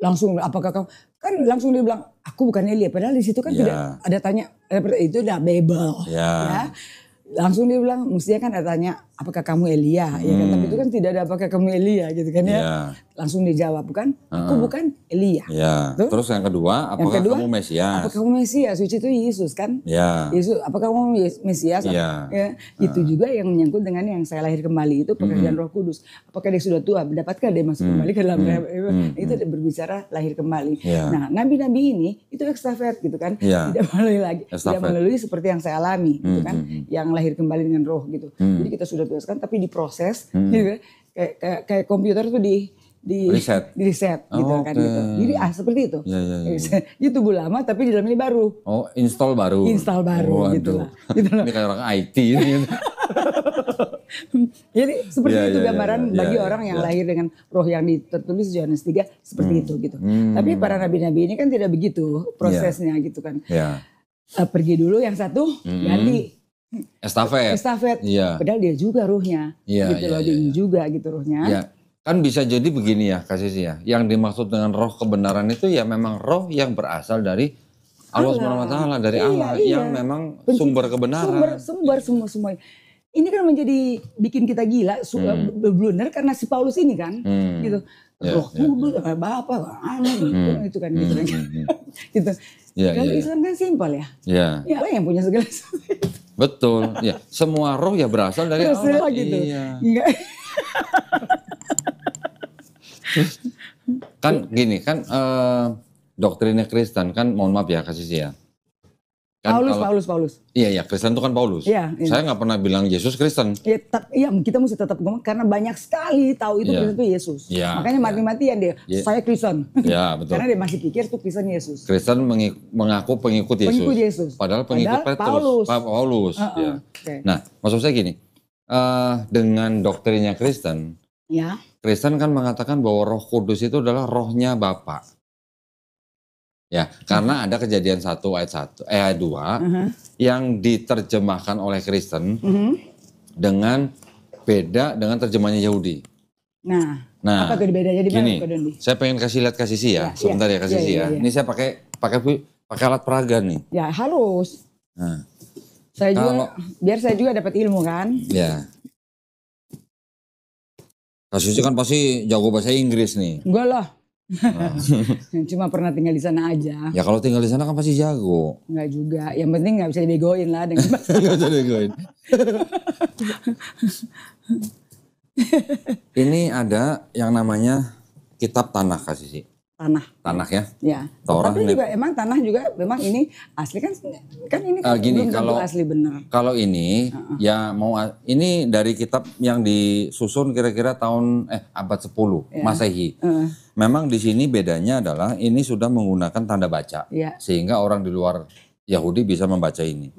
langsung apakah kamu, kan langsung dia bilang aku bukan Elia, padahal di situ kan tidak ada tanya, itu udah Babel ya. Langsung dia bilang mestinya kan ada tanya apakah kamu Elia ya kan, tapi itu kan tidak ada apakah kamu Elia gitu kan ya. Langsung dijawab kan aku bukan Elia. Terus yang kedua apakah kamu Mesias? Apakah kamu Mesias? Suci itu Yesus kan. Yesus apakah kamu Mesias? Ya. Itu juga yang menyangkut dengan yang saya lahir kembali itu pekerjaan Roh Kudus. Apakah dia sudah tua? Dapatkah dia masuk kembali ke dalam itu berbicara lahir kembali. Nah nabi-nabi ini itu ekstravert gitu kan. Tidak melalui lagi, tidak melalui seperti yang saya alami gitu kan. Yang lahir kembali dengan roh gitu. Jadi kita sudah tuaskan tapi diproses gitu, kayak komputer tuh di reset gitu kan gitu. Jadi seperti itu. Itu tubuh lama tapi di dalamnya baru. Oh, install baru gitu lah. Ini kayak orang IT ini. Jadi seperti itu gambaran bagi orang yang lahir dengan roh yang tertulis Yohanes 3 seperti itu gitu. Tapi para nabi-nabi ini kan tidak begitu prosesnya gitu kan. Pergi dulu yang satu ganti estafet. Padahal dia juga ruhnya. Gitu loh, dia juga gitu ruhnya. Kan bisa jadi begini ya Kak Sisi ya. Yang dimaksud dengan roh kebenaran itu ya memang roh yang berasal dari Allah SWT, dari Allah yang memang sumber kebenaran. Sumber semua. Ini kan menjadi bikin kita gila, blunder karena si Paulus ini kan, gitu. Roh Kudus, Bapak, Allah itu kan gitu. Gitu. Kalau Islam kan simpel ya. Ya Allah yang punya segala sesuatu. Betul, ya semua roh ya berasal dari Allah. Gitu. Kan gini kan doktrinnya Kristen kan, mohon maaf ya Kak Sisi ya. Kan Paulus. Iya Kristen itu kan Paulus. Saya nggak pernah bilang Yesus Kristen. Iya kita mesti tetap ngomong karena banyak sekali tahu itu Kristen itu Yesus. Makanya mati-matian dia. Saya Kristen. Betul. Karena dia masih pikir itu Kristen Yesus. Kristen mengaku pengikut Yesus. Padahal pengikut Petrus. Paulus. Nah maksud saya gini, dengan doktrinnya Kristen, Kristen kan mengatakan bahwa Roh Kudus itu adalah rohnya Bapa. Ya, karena ada Kejadian 1 ayat 2 yang diterjemahkan oleh Kristen dengan beda dengan terjemahannya Yahudi. Nah apa tuh bedanya di mana Kak Dondi? Saya pengen kasih lihat Kak Sisi ya, sebentar ya Kak Sisi ya. Ini saya pakai alat peraga nih. Ya halus. Nah, biar saya juga dapat ilmu kan. Ya. Kak Sisi kan pasti jago bahasa Inggris nih. Enggak lah. Cuma pernah tinggal di sana aja. Ya kalau tinggal di sana kan pasti jago. Enggak juga. Yang penting nggak bisa dibegoin lah dengan bahasa. Nggak bisa dibegoin. Ini ada yang namanya kitab tanah Kak Sisi. Tanah ya. Ya. Tapi juga emang tanah juga memang ini asli kan ini kan gini, belum tentu asli benar. Kalau ini ya ini dari kitab yang disusun kira-kira tahun abad 10 Masehi. Memang di sini bedanya adalah ini sudah menggunakan tanda baca sehingga orang di luar Yahudi bisa membaca ini.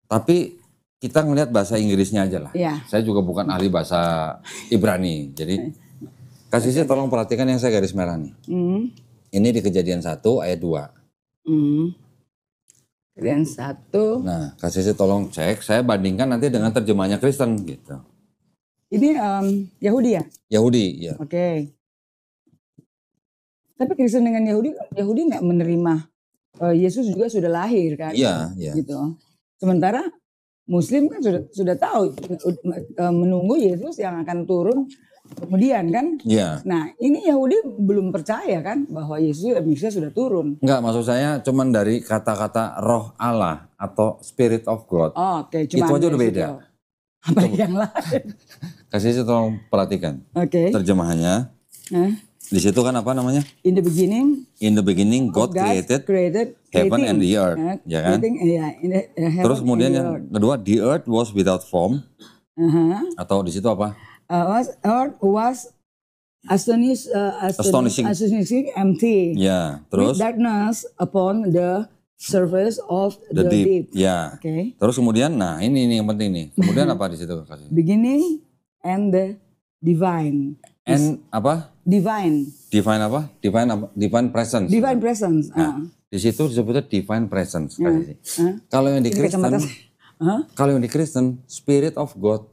Tapi kita ngelihat bahasa Inggrisnya aja lah. Saya juga bukan ahli bahasa Ibrani. Jadi Kak Sisi tolong perhatikan yang saya garis merah nih. Ini di Kejadian 1 ayat 2. Kejadian 1. Nah Kak Sisi tolong cek, saya bandingkan nanti dengan terjemahnya Kristen gitu. Ini Yahudi ya? Yahudi ya. Oke. Tapi Kristen dengan Yahudi nggak menerima Yesus juga sudah lahir kan? Iya. Gitu. Sementara Muslim kan sudah tahu menunggu Yesus yang akan turun kemudian kan. Nah ini Yahudi belum percaya kan bahwa Yesus sudah turun. Enggak, maksud saya cuman dari kata-kata roh Allah atau Spirit of God. Oke, itu aja udah beda. Apa yang lain? Kasih tolong perhatikan. Terjemahannya. Di situ kan apa namanya? In the beginning God created heaven and the earth, ya kan? Terus kemudian yang kedua, the earth was without form. Atau di situ apa? Earth was astonishing empty. Ya, terus with darkness upon the surface of the deep. Ya. Terus kemudian, nah ini yang penting nih. Kemudian apa di situ? Beginning and the divine. And apa? Divine apa? Divine presence. Divine presence. Nah, di situ disebutnya divine presence. Kalau yang di Kristen, Spirit of God.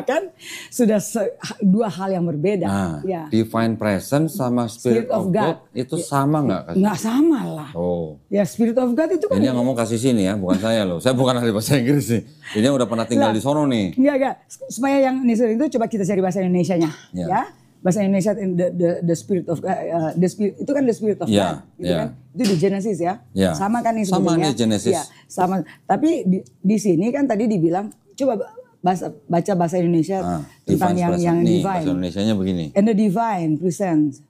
Kan sudah dua hal yang berbeda. Nah, divine presence sama spirit of God itu sama nggak? Nggak sama lah. Oh. Ya spirit of God itu kan. Ini yang ngomong kasih sini ya, bukan saya loh. Saya bukan ahli bahasa Inggris nih. Ini yang udah pernah tinggal di sono nih. Enggak. Supaya yang itu coba kita cari bahasa Indonesianya. Ya. Bahasa Indonesia the spirit of God, the spirit itu kan the spirit of God. Gitu kan? Itu di Genesis ya. Sama kan ini sebetulnya. Sama nih Genesis. Ya, sama. Tapi di sini kan tadi dibilang coba baca bahasa Indonesia tentang yang nih, divine. Bahasa Indonesianya begini. And the divine presence.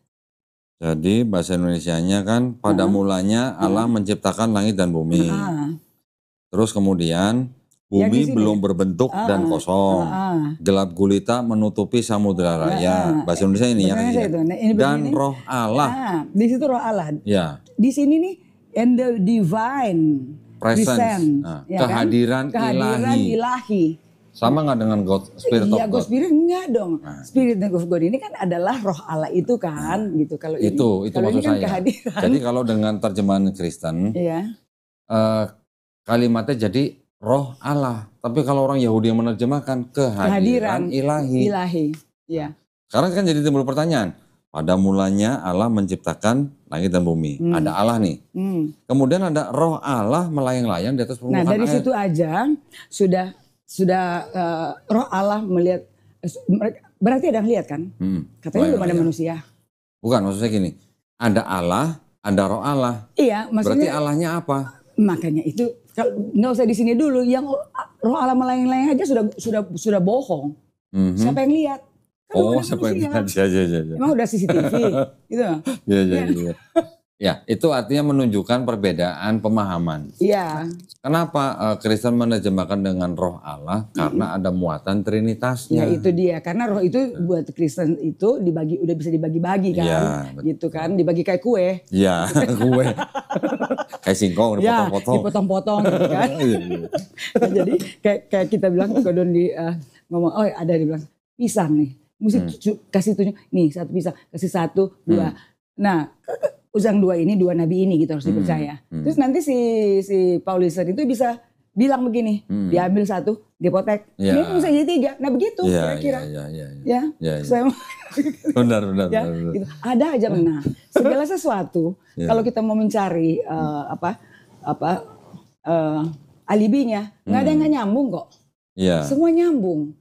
Jadi bahasa Indonesianya kan pada mulanya Allah menciptakan langit dan bumi. Terus kemudian bumi belum berbentuk dan kosong. Gelap gulita menutupi samudera raya. Bahasa Indonesia ini ya. Dan roh Allah. Di situ roh Allah. Ya. Di sini nih and the divine presence. Kehadiran ilahi. Sama nggak dengan God, Spirit of God? Iya, God Spirit enggak dong. Spirit of God ini kan adalah roh Allah itu kan, gitu. Kalau itu kalau maksud ini kan saya. Kehadiran. Jadi kalau dengan terjemahan Kristen, kalimatnya jadi roh Allah. Tapi kalau orang Yahudi yang menerjemahkan kehadiran ilahi. Iya. Sekarang kan jadi timbul pertanyaan. Pada mulanya Allah menciptakan langit dan bumi. Ada Allah nih. Kemudian ada roh Allah melayang-layang di atas permukaan air. Nah dari situ aja sudah roh Allah melihat, berarti ada yang lihat kan? Katanya belum ada manusia. Bukan, maksudnya gini, ada Allah, ada roh Allah. Iya, maksudnya. Berarti Allahnya apa? Makanya itu nggak usah di sini dulu. Yang roh Allah melayang-layang aja sudah bohong. Siapa yang lihat? Kan siapa yang lihat? Ya. Emang udah CCTV, gitu? Iya. Ya, itu artinya menunjukkan perbedaan pemahaman. Iya. Kenapa Kristen menerjemahkan dengan roh Allah? Karena ada muatan trinitasnya. Ya itu dia, karena roh itu buat Kristen itu udah bisa dibagi-bagi kan. Ya, gitu kan, dibagi kayak kue. Iya, kue. Kayak singkong, dipotong-potong gitu kan. Nah, jadi kayak kita bilang, kalau ngomong, ada yang bilang, pisang nih. Mesti kasih tunjuk, nih satu pisang, kasih satu, dua. Nah, usang dua nabi ini gitu harus dipercaya. Terus nanti si Paulius itu bisa bilang begini, diambil satu, dipotek, ini bisa jadi tiga. Nah begitu kira-kira. Ya. Benar. Gitu. Ada aja nah segala sesuatu kalau kita mau mencari alibinya, nggak ada yang nggak nyambung kok. Semua nyambung.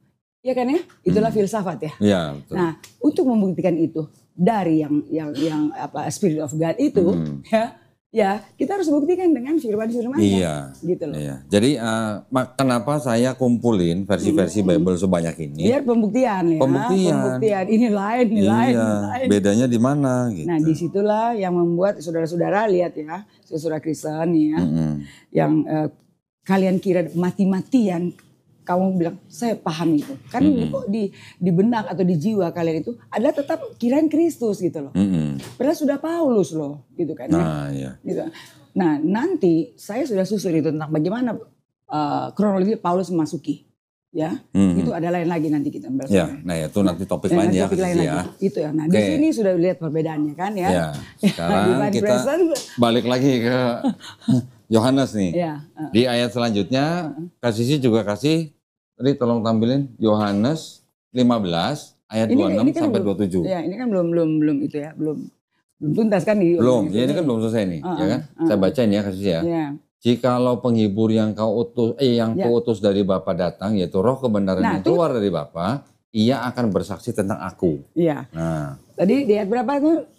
Ya kan ya? Itulah filsafat ya. Betul. Nah, untuk membuktikan itu dari yang Spirit of God itu ya kita harus buktikan dengan firman-firman gitu loh. Iya. Jadi kenapa saya kumpulin versi-versi Bible sebanyak ini? Biar pembuktian ya. Pembuktian. Ini lain. Bedanya di mana gitu. Nah, disitulah yang membuat saudara-saudara lihat ya, saudara Kristen ya, yang kalian kira mati-matian kamu bilang saya paham itu kan di benak atau di jiwa kalian itu adalah tetap kirain Kristus gitu loh. Padahal sudah Paulus loh gitu kan. Gitu. Nah nanti saya sudah susun itu tentang bagaimana kronologi Paulus memasuki ya. Itu ada lain lagi nanti kita bahas. Nah itu nanti topik lain ya. Itu ya. Nah di sini sudah lihat perbedaannya kan ya. Sekarang kita balik lagi ke Yohanes nih. Di ayat selanjutnya Kasih juga kasih. Tadi tolong tampilin Yohanes 15 ayat 26 sampai 27. Ya, ini kan belum itu ya, belum tuntas kan di. Belum, ya ini kan belum selesai nih, ya kan? Saya bacain ya kasih ya. Jikalau penghibur yang kuutus dari Bapa datang, yaitu Roh kebenaran yang keluar dari Bapa, ia akan bersaksi tentang aku. Iya. Nah, tadi di ayat berapa itu?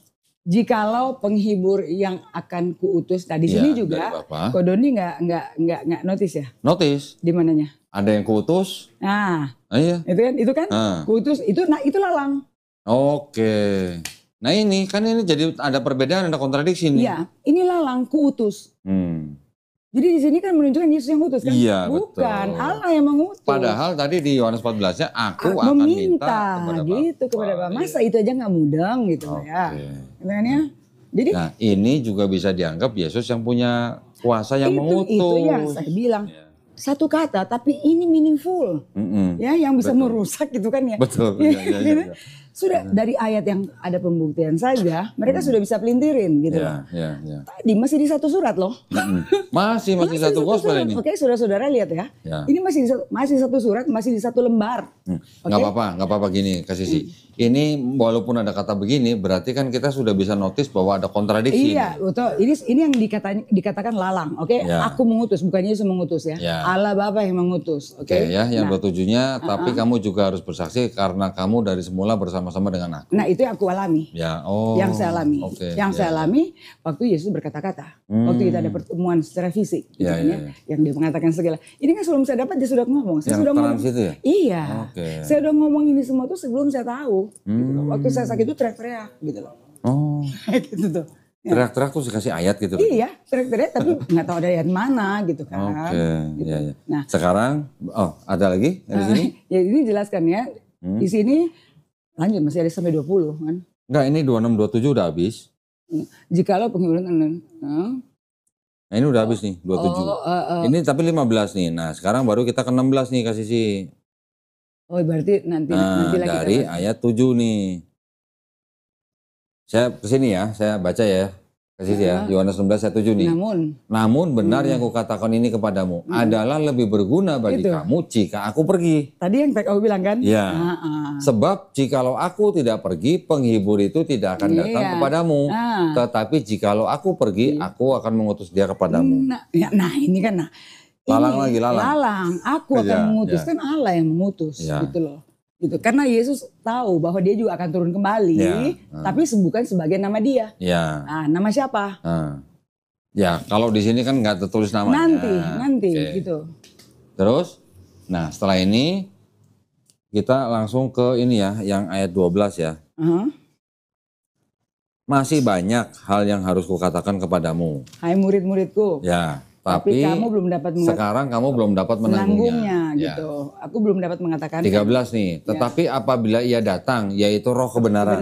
Jikalau penghibur yang akan kuutus, di sini juga Kodoni nggak notice ya? Notice. Di mananya? Ada yang kuutus. Nah, iya. Itu kan kuutus itu lalang. Oke. Nah ini jadi ada perbedaan, ada kontradiksi nih. Iya, ini lalang kuutus. Jadi di sini kan menunjukkan Yesus yang utus kan? Iya, bukan betul. Allah yang mengutus. Padahal tadi di Yohanes 14-nya aku akan minta kepada Bapa. Masa itu aja nggak mudeng gitu ya? Kan ya? Jadi. Nah ini juga bisa dianggap Yesus yang punya kuasa yang mengutus. Itu yang saya bilang. Satu kata tapi ini meaningful. Ya yang bisa merusak gitu kan ya. Betul. Sudah dari ayat yang ada pembuktian saja, mereka sudah bisa pelintirin gitu loh. Tadi masih di satu surat loh. Masih satu gospel ini. Oke, saudara-saudara lihat ya. Ini masih satu surat, masih di satu lembar. Nggak apa-apa gini Kak Sisi. Ini walaupun ada kata begini, berarti kan kita sudah bisa notice bahwa ada kontradiksi. Iya, betul. Ini yang dikatakan lalang. Oke, aku mengutus, bukan Yesus mengutus ya. Allah Bapa yang mengutus. Oke, ya, yang 27-nya, tapi kamu juga harus bersaksi karena kamu dari semula bersama-sama dengan aku. Nah, itu yang aku alami. Yang saya alami. Yang saya alami waktu Yesus berkata-kata. Waktu kita ada pertemuan secara fisik. Yang dia mengatakan segala. Ini kan sebelum saya dapat dia sudah ngomong. Saya sudah ngomong. Itu ya? Iya. Saya udah ngomong ini semua tuh sebelum saya tahu. Gitu loh. Waktu saya sakit itu teriak-teriak gitu loh. Gitu tuh. Teriak-teriak tuh dikasih ayat gitu. Iya, teriak-teriak tapi nggak tahu ada ayat mana gitu kan. Gitu. Iya. Nah, sekarang ada lagi di sini? Ya ini jelaskan ya. Di sini lanjut masih ada sampai 20 kan. Enggak, ini 26 27 udah habis. Jikalau penghiburan Nah, ini udah habis nih 27. Ini tapi 15 nih. Nah, sekarang baru kita ke 16 nih kasih sih. Oh, berarti nanti lagi dari ayat 7 nih. Saya kesini ya, saya baca ya. Kasih ya, Yohanes 16 ayat 7 nih. Namun benar yang kukatakan ini kepadamu adalah lebih berguna bagi kamu jika aku pergi. Tadi yang PKU bilang kan? Iya. Sebab jikalau aku tidak pergi, penghibur itu tidak akan datang kepadamu. Tetapi jikalau aku pergi, aku akan mengutus dia kepadamu. Nah ini kan. Lalang. Aku akan mengutus, kan Allah yang mengutus gitu loh. Gitu. Karena Yesus tahu bahwa dia juga akan turun kembali, tapi bukan sebagai nama dia. Nah, nama siapa? Ya, kalau di sini kan nggak tertulis namanya. Nanti gitu. Terus, nah setelah ini kita langsung ke ini ya, yang ayat 12 ya. Masih banyak hal yang harus kukatakan kepadamu. Hai murid-muridku. Ya. Tapi kamu belum dapat sekarang kamu belum dapat menanggungnya gitu. Aku belum dapat mengatakan. 13 nih. Tetapi apabila ia datang, yaitu Roh kebenaran.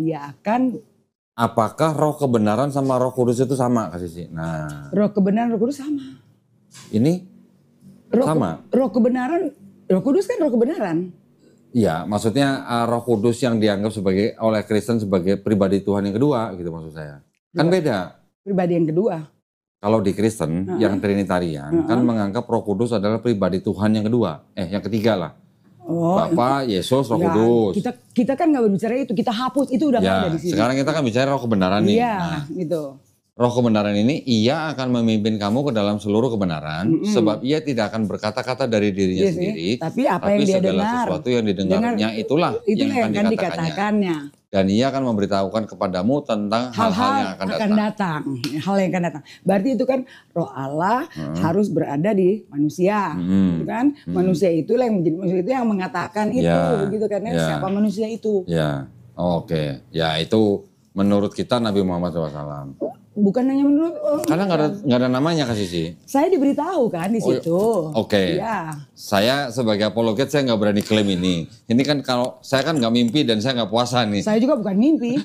Dia akan. Apakah Roh kebenaran sama Roh Kudus itu sama Kak Sisi? Nah. Roh kebenaran, Roh Kudus sama. Ini sama. Roh kebenaran, Roh Kudus kan Roh kebenaran. Iya, maksudnya Roh Kudus yang dianggap sebagai oleh Kristen sebagai pribadi Tuhan yang kedua, gitu maksud saya. Kan beda. Pribadi yang kedua. Kalau di Kristen yang Trinitarian kan menganggap Roh Kudus adalah pribadi Tuhan yang kedua, yang ketiga lah. Bapa, Yesus, Roh Kudus. Kita kan nggak berbicara itu, kita hapus itu udah ada di sini. Sekarang kita kan bicara Roh kebenaran nih. Iya, gitu. Roh kebenaran ini ia akan memimpin kamu ke dalam seluruh kebenaran, sebab ia tidak akan berkata-kata dari dirinya sendiri, tapi apa yang dia segala dengar, sesuatu yang didengarnya itulah yang akan dikatakannya. Dan ia akan memberitahukan kepadamu tentang hal-hal yang akan datang. Hal yang akan datang. Berarti itu kan Roh Allah harus berada di manusia, gitu kan? Manusia itulah yang menjadi manusia itu yang mengatakan itu, gitu kan? Siapa manusia itu? Ya, oke. Ya itu menurut kita Nabi Muhammad SAW. Bukan hanya menurut karena nggak ada namanya Kak Sisi. Saya diberitahu kan di situ. Oke. Ya. Saya sebagai apologet saya nggak berani klaim ini. Ini kan kalau saya kan nggak mimpi dan saya nggak puasa nih. Saya juga bukan mimpi.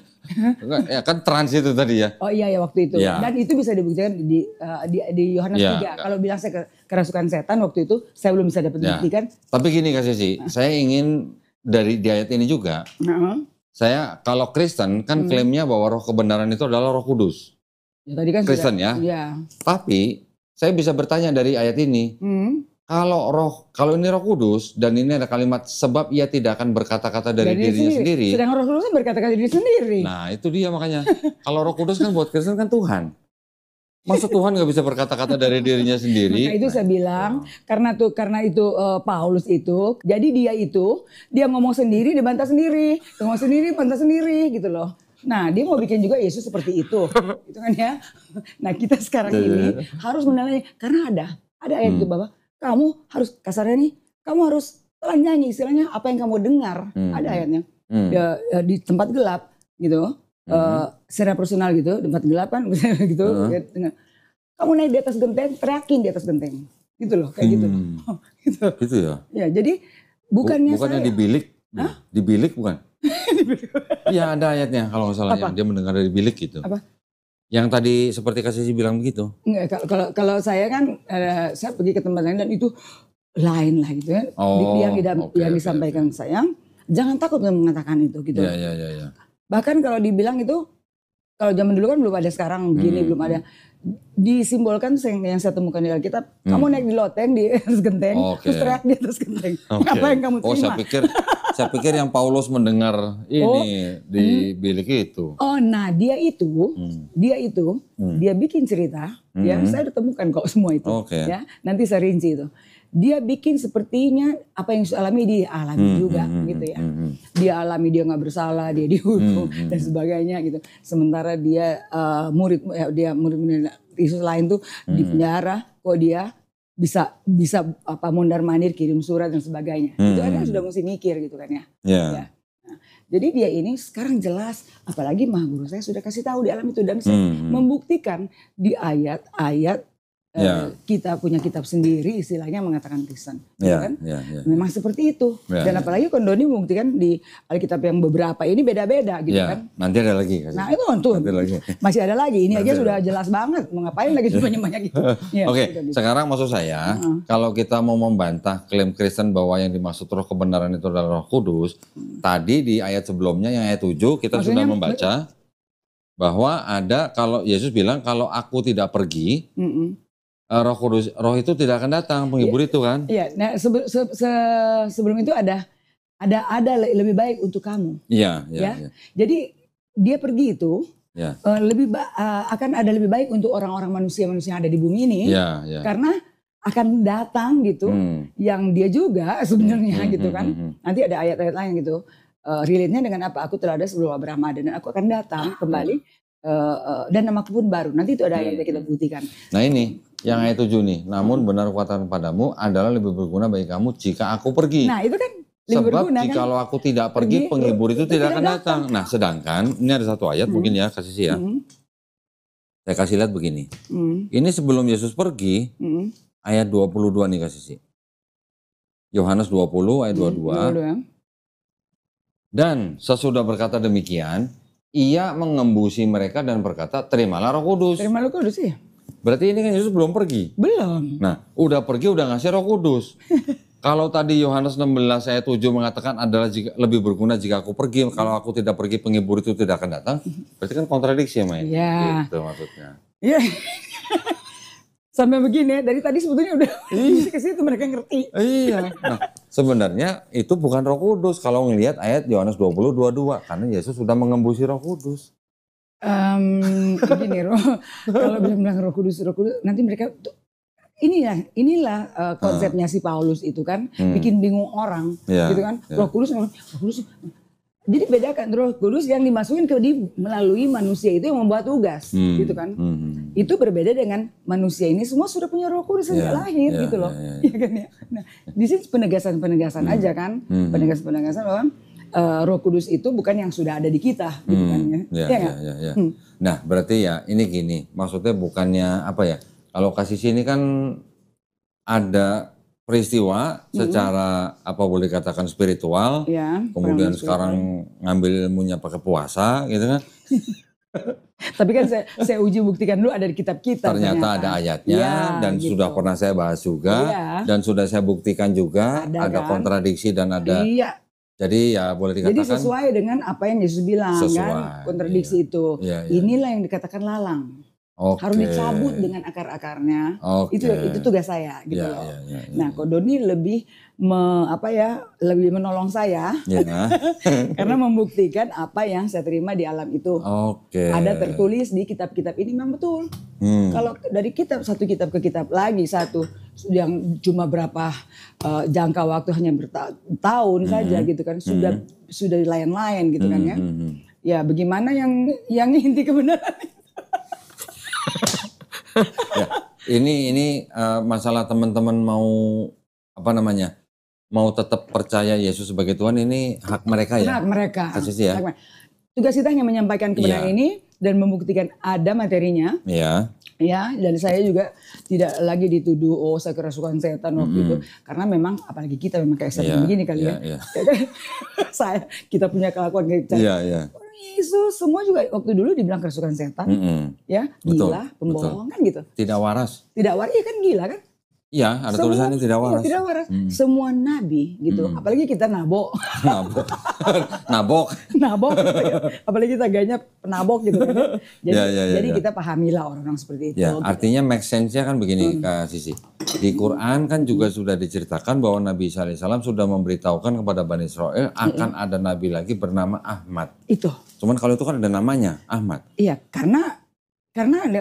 Ya kan trans itu tadi ya. Oh iya ya waktu itu. Dan itu bisa dibuktikan di Yohanes 3. Kalau bilang saya kerasukan setan waktu itu saya belum bisa dapat buktikan. Tapi gini Kak Sisi, saya ingin dari di ayat ini juga. Saya kalau Kristen kan klaimnya bahwa Roh kebenaran itu adalah Roh Kudus. Ya, tadi kan Kristen ya. Tapi saya bisa bertanya dari ayat ini, kalau ini Roh Kudus dan ini ada kalimat sebab ia tidak akan berkata-kata dari dirinya sendiri. Sedang Roh Kudus berkata-kata diri sendiri. Nah itu dia makanya. Kalau Roh Kudus kan buat Kristen kan Tuhan. Masa Tuhan nggak bisa berkata-kata dari dirinya sendiri? Maka itu saya bilang karena itu Paulus itu, jadi dia ngomong sendiri, dia bantah sendiri, ngomong sendiri, bantah sendiri gitu loh. Nah dia mau bikin juga Yesus seperti itu, gitu kan ya. Nah kita sekarang ini harus menilai karena ada ayat itu bahwa kamu harus kasarnya nih, kamu harus telan nyanyi istilahnya apa yang kamu dengar, ada ayatnya di tempat gelap gitu, secara personal gitu, tempat gelap kan gitu, kamu naik di atas genteng, teriakin di atas genteng, gitu loh, kayak gitu. Gitu ya. Ya jadi bukannya di bilik, di bilik bukan? Iya ada ayatnya kalau nggak salah yang dia mendengar dari bilik gitu. Apa? Yang tadi seperti Kak Sisi bilang begitu. Enggak, kalau saya kan saya pergi ke tempat lain dan itu lain lah gitu ya. Yang disampaikan saya jangan takut mengatakan itu gitu. Bahkan kalau dibilang itu, kalau zaman dulu kan belum ada sekarang begini, belum ada. Disimbolkan yang saya temukan di Alkitab, kamu naik di loteng di atas genteng, terus teriak di atas genteng. Apa yang kamu terima? Saya pikir yang Paulus mendengar ini di bilik itu. Nah dia bikin cerita, ya saya udah temukan kok semua itu, ya nanti saya rinci itu. Dia bikin sepertinya apa yang alami dia alami juga gitu ya. Dia alami, dia nggak bersalah, dia dihukum dan sebagainya gitu. Sementara dia murid Yesus lain tuh di penjara, kok dia bisa mondar-mandir kirim surat dan sebagainya. Itu kan sudah mesti mikir gitu kan ya. Ya. Nah, jadi dia ini sekarang jelas, apalagi Maha Guru saya sudah kasih tahu di alam itu dan saya membuktikan di ayat-ayat. Kita punya kitab sendiri istilahnya mengatakan Kristen, kan? Memang seperti itu. Dan apalagi Kondoni membuktikan di Alkitab yang beberapa ini beda-beda gitu kan. Nanti ada lagi. Nah itu tuh masih ada lagi. Ini aja sudah jelas banget. Mau ngapain lagi banyak-banyak gitu. Oke, sekarang maksud saya kalau kita mau membantah klaim Kristen bahwa yang dimaksud roh kebenaran itu adalah Roh Kudus, tadi di ayat sebelumnya yang ayat 7 kita sudah membaca bahwa ada kalau Yesus bilang kalau aku tidak pergi. Roh Kudus, roh itu tidak akan datang, penghibur itu kan? Iya. Nah sebelum itu ada lebih baik untuk kamu. Iya. Jadi dia pergi itu akan ada lebih baik untuk orang-orang manusia yang ada di bumi ini. Karena akan datang gitu, yang dia juga sebenarnya gitu kan. Nanti ada ayat-ayat lain gitu. Relate-nya dengan apa? Aku telah ada sebelum Abraham ada dan aku akan datang kembali. Dan namaku pun baru. Nanti itu ada ayat yang kita buktikan. Nah ini yang ayat 7 nih. Namun benar kekuatan padamu adalah lebih berguna bagi kamu jika aku pergi. Nah itu kan lebih sebab berguna, jikalau aku tidak pergi penghibur itu tidak akan datang. Nah sedangkan ini ada satu ayat mungkin ya kasih ya. Saya kasih lihat begini. Ini sebelum Yesus pergi ayat 22 nih kasih sih. Yohanes 20 ayat 22. Dan sesudah berkata demikian, ia mengembusi mereka dan berkata, terimalah Roh Kudus. Terimalah Roh Kudus ya. Berarti ini kan Yesus belum pergi. Belum. Nah, udah pergi udah ngasih Roh Kudus. Kalau tadi Yohanes 16 ayat 7 mengatakan adalah lebih berguna jika aku pergi, kalau aku tidak pergi penghibur itu tidak akan datang. Berarti kan kontradiksi ya, Main. Iya. Gitu maksudnya. Iya. Sampai begini ya, dari tadi sebetulnya udah ke situ mereka ngerti. Iya. Nah, sebenarnya itu bukan Roh Kudus kalau ngelihat ayat Yohanes 20:22 karena Yesus sudah mengembusi Roh Kudus. Begini kalau bilang Roh Kudus nanti mereka inilah konsepnya si Paulus itu kan bikin bingung orang gitu kan. Roh Kudus. Jadi bedakan Roh Kudus yang dimasukin melalui manusia itu yang membuat tugas gitu kan. Itu berbeda dengan manusia ini semua sudah punya Roh Kudus sejak lahir gitu loh. Ya kan ya. Nah, di sini penegasan aja kan. Penegasan bahwa Roh Kudus itu bukan yang sudah ada di kita gitu kan ya. Nah, berarti ya ini gini, maksudnya bukannya apa ya? Kalau kasih sini kan ada peristiwa secara apa boleh katakan spiritual, kemudian sekarang ngambil ilmunya pakai puasa gitu kan. Tapi kan saya uji buktikan dulu ada di kitab kita. Ternyata ada ayatnya dan gitu. Sudah pernah saya bahas juga dan sudah saya buktikan juga ada kan? Kontradiksi dan ada. Jadi ya boleh dikatakan. Jadi sesuai dengan apa yang Yesus bilang kan, kontradiksi itu. Inilah yang dikatakan lalang. Harus dicabut dengan akar-akarnya. Itu tugas saya gitu loh. Nah, Kodoni lebih lebih menolong saya karena membuktikan apa yang saya terima di alam itu. Ada tertulis di kitab-kitab ini memang betul. Kalau dari satu kitab ke kitab lagi satu yang cuma berapa jangka waktu hanya bertahun saja gitu kan sudah lain-lain gitu kan ya. Ya bagaimana yang inti kebenaran itu? Ya, ini masalah teman-teman mau tetap percaya Yesus sebagai Tuhan, ini hak mereka ya. Hak mereka. Ya. Tugas kita hanya menyampaikan kebenaran ini dan membuktikan ada materinya. Ya, dan saya juga tidak lagi dituduh saya kerasukan setan waktu itu karena memang apalagi kita memang kayak setan begini kali ya. Kita punya kelakuan kayak Yesus semua juga waktu dulu dibilang kerasukan setan, ya gila, pembohong kan gitu. Tidak waras. Tidak waras, iya kan gila kan. Iya, ada tulisannya tidak waras. Tidak waras. Semua nabi gitu, apalagi kita nabok. Nabok. Apalagi kita gayanya penabok gitu kan. Jadi kita pahamilah orang-orang seperti itu. Ya, gitu. artinya make sense-nya kan begini Kak Sisi. Di Quran kan juga sudah diceritakan bahwa Nabi Isa alaihissalam sudah memberitahukan kepada Bani Israel akan ada nabi lagi bernama Ahmad. Itu. Cuman kalau itu kan ada namanya Ahmad. Iya, karena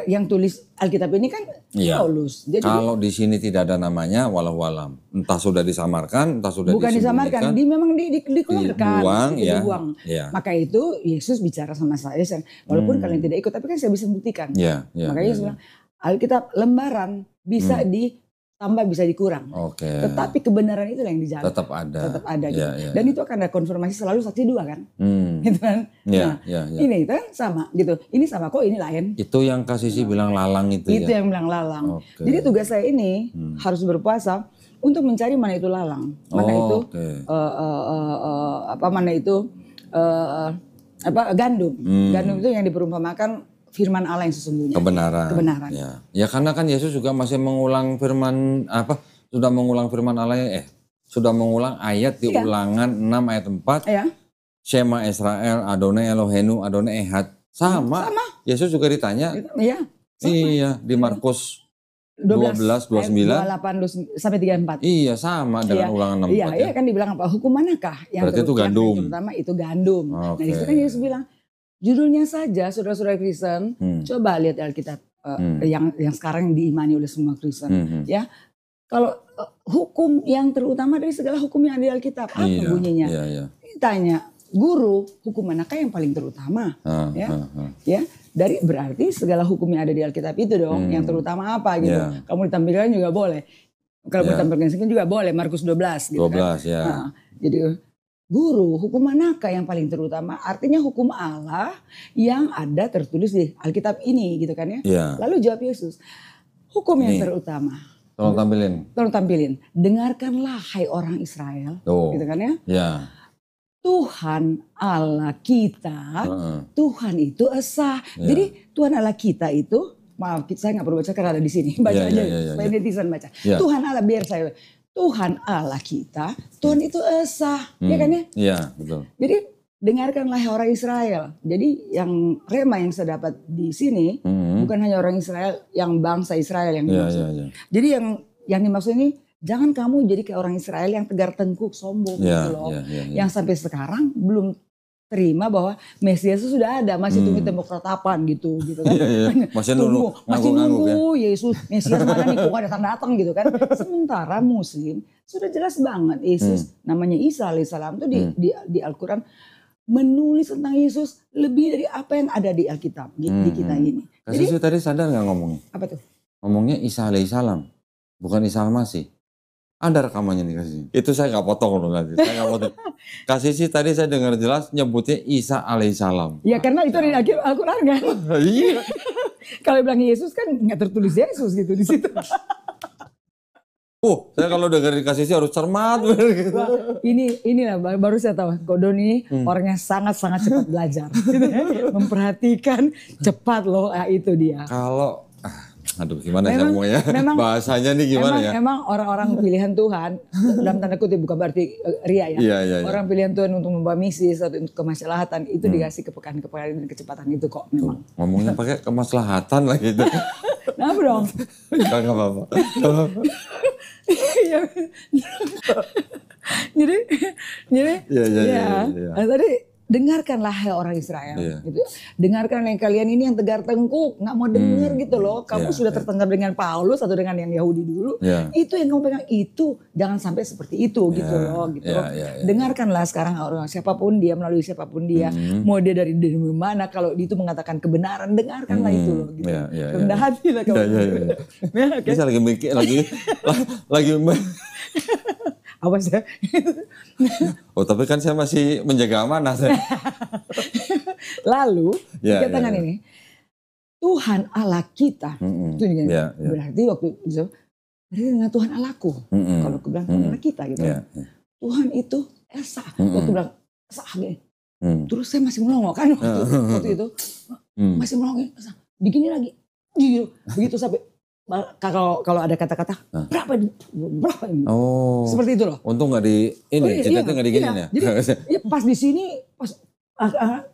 yang tulis Alkitab ini kan Paulus. Jadi kalau di sini tidak ada namanya, walau-walam. Entah sudah disamarkan, entah sudah bukan disamarkan, memang dikeluarkan, dibuang. Ya. Maka itu Yesus bicara sama saya, walaupun kalian tidak ikut, tapi kan saya bisa buktikan. Makanya Yesus bilang, Alkitab lembaran bisa ditambah, bisa dikurang. Tetapi kebenaran itu yang dijaga. Tetap ada. Gitu. Dan itu akan ada konfirmasi selalu saksi dua kan. Gitu kan. Ini kan sama gitu. Ini sama kok, ini lain. Itu yang Kak Sisi bilang lalang itu ya. Itu yang bilang lalang. Jadi tugas saya ini harus berpuasa untuk mencari mana itu lalang. Mana itu mana itu gandum. Gandum itu yang diperumpamakan firman Allah yang sesungguhnya. Kebenaran. Ya karena kan Yesus juga masih mengulang firman sudah mengulang firman Allah sudah mengulang ayat di Ulangan 6 ayat 4. Shema Israel, Adonai Eloheinu, Adonai Ehad. Sama. Yesus juga ditanya. Iya, di Markus 12:29 28 sampai 34. Iya, sama dengan Ulangan 6. Iya, kan dibilang apa? Hukum manakah yang berarti itu gandum. Terutama itu gandum. Nah, di situ kan Yesus bilang judulnya saja, saudara-saudara Kristen, coba lihat Alkitab yang sekarang diimani oleh semua Kristen. Ya, kalau hukum yang terutama dari segala hukum yang ada di Alkitab, apa bunyinya? Ditanya, guru, hukum manakah yang paling terutama? Ya, dari berarti segala hukum yang ada di Alkitab itu dong, yang terutama apa gitu? Kamu ditampilkan juga boleh. Kalau ditampilkan sedikit juga boleh, Markus 12 gitu 12 kan. Nah, jadi guru, hukum manakah yang paling terutama? Artinya hukum Allah yang ada tertulis di Alkitab ini gitu kan ya. Lalu jawab Yesus, hukum yang terutama. Tolong tampilin. Dengarkanlah hai orang Israel, gitu kan ya. Tuhan Allah kita, Tuhan itu esa. Jadi Tuhan Allah kita itu, maaf saya nggak perlu baca karena ada di sini, baca aja supaya netizen baca. Tuhan Allah biar saya. Tuhan Allah kita, Tuhan itu esa, ya kan ya? Iya, betul. Jadi dengarkanlah orang Israel. Jadi yang rema yang saya dapat di sini bukan hanya orang Israel, yang bangsa Israel yang dimaksud. Jadi yang dimaksud ini jangan kamu jadi kayak orang Israel yang tegar tengkuk, sombong gitu loh. Yang sampai sekarang belum terima bahwa Mesias itu sudah ada, masih tunggu demokratapan gitu kan. Masih nunggu Yesus Mesias mana nih, kok gak datang gitu kan. Sementara Muslim sudah jelas banget Yesus namanya Isa alaihissalam itu di Al-Quran menulis tentang Yesus lebih dari apa yang ada di Alkitab di kita ini. Jadi tadi sadar gak ngomongnya? Apa tuh? Ngomongnya Isa alaihissalam, bukan Isa al-Masih. Ada rekamannya nih Kasih. Itu saya nggak potong loh nanti. Saya nggak potong. Kasih sih tadi saya dengar jelas nyebutnya Isa alaihissalam. Ya karena itu dari Al-Quran kan. Iya. Kalau bilang Yesus kan nggak tertulis Yesus gitu di situ. Saya kalau dengar dikasih sih harus cermat. Wah, inilah baru saya tahu Kodon ini orangnya sangat cepat belajar. Gitu ya. Memperhatikan cepat loh, itu dia. Kalau aduh gimana ya ngomongnya, bahasanya nih gimana ya. Emang orang-orang pilihan Tuhan, dalam tanda kutip bukan berarti ria ya. Iya. Orang pilihan Tuhan untuk membawa misi, untuk kemaslahatan itu dikasih kepekaan dan kecepatan itu kok memang. Ngomongnya pakai kemaslahatan lah gitu. Nah dong. Enggak apa-apa. Jadi ya. Tadi dengarkanlah hai orang Israel, gitu. Dengarkan yang kalian ini yang tegar tengkuk, nggak mau dengar gitu loh. Kamu sudah tertangkap dengan Paulus atau dengan yang Yahudi dulu, itu yang kamu pegang itu, jangan sampai seperti itu gitu loh. Gitu. Dengarkanlah sekarang orang siapapun dia, melalui siapapun dia, mau dia dari mana, kalau itu mengatakan kebenaran, dengarkanlah itu loh. Gitu. Rendah hati lah kamu. Bisa lagi mikir lagi. Awas ya. Tapi kan saya masih menjaga amanah. Lalu dikatakan ini Tuhan Allah kita. Itu berarti waktu itu berarti dengan Tuhan Allahku. Kalau aku bilang Tuhan Allah kita gitu. Tuhan itu esa. Waktu bilang esa. Terus saya masih melongo kan waktu itu. Masih melongo. Begini lagi. Begitu sampai kalau ada kata-kata berapa ini? Oh. Seperti itu loh. Untung nggak di ini, citatnya nggak diginiin ya. Jadi pas di sini pas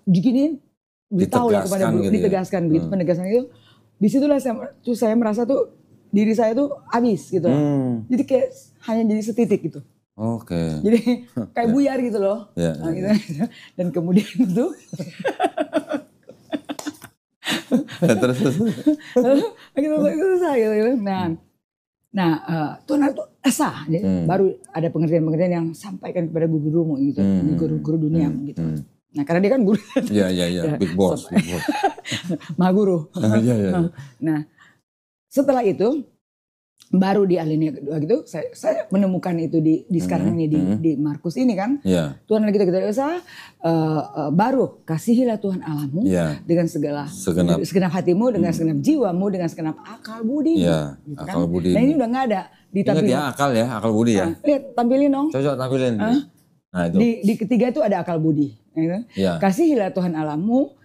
diginiin, beritahu lah kepada guru, ditegaskan begitu penegasan itu. Disitulah saya merasa tuh diri saya tuh habis gitu. Jadi kayak hanya jadi setitik gitu. Oke. Jadi kayak buyar gitu loh. Gitu. Dan kemudian itu terus gitu. Nah, Tuhan itu esa, baru ada pengertian-pengertian yang sampaikan kepada guru-gurumu gitu, guru-guru dunia gitu. Nah, karena dia kan guru. Iya, big boss. Maha guru. Nah, setelah itu baru di alinea kedua gitu, saya menemukan itu di sekarang ini di Markus ini kan. Tuhan lagi kita usaha, baru kasihilah Tuhan Allahmu dengan segenap hatimu, dengan segenap jiwamu, dengan segenap akal budi. Gitu akal kan? budi. Nah ini udah nggak ada. Ingat ya akal budi ya. Lihat tampilin dong. Coba tampilin. Nah, itu. Di ketiga itu ada akal budi. Gitu. Kasihilah Tuhan Allahmu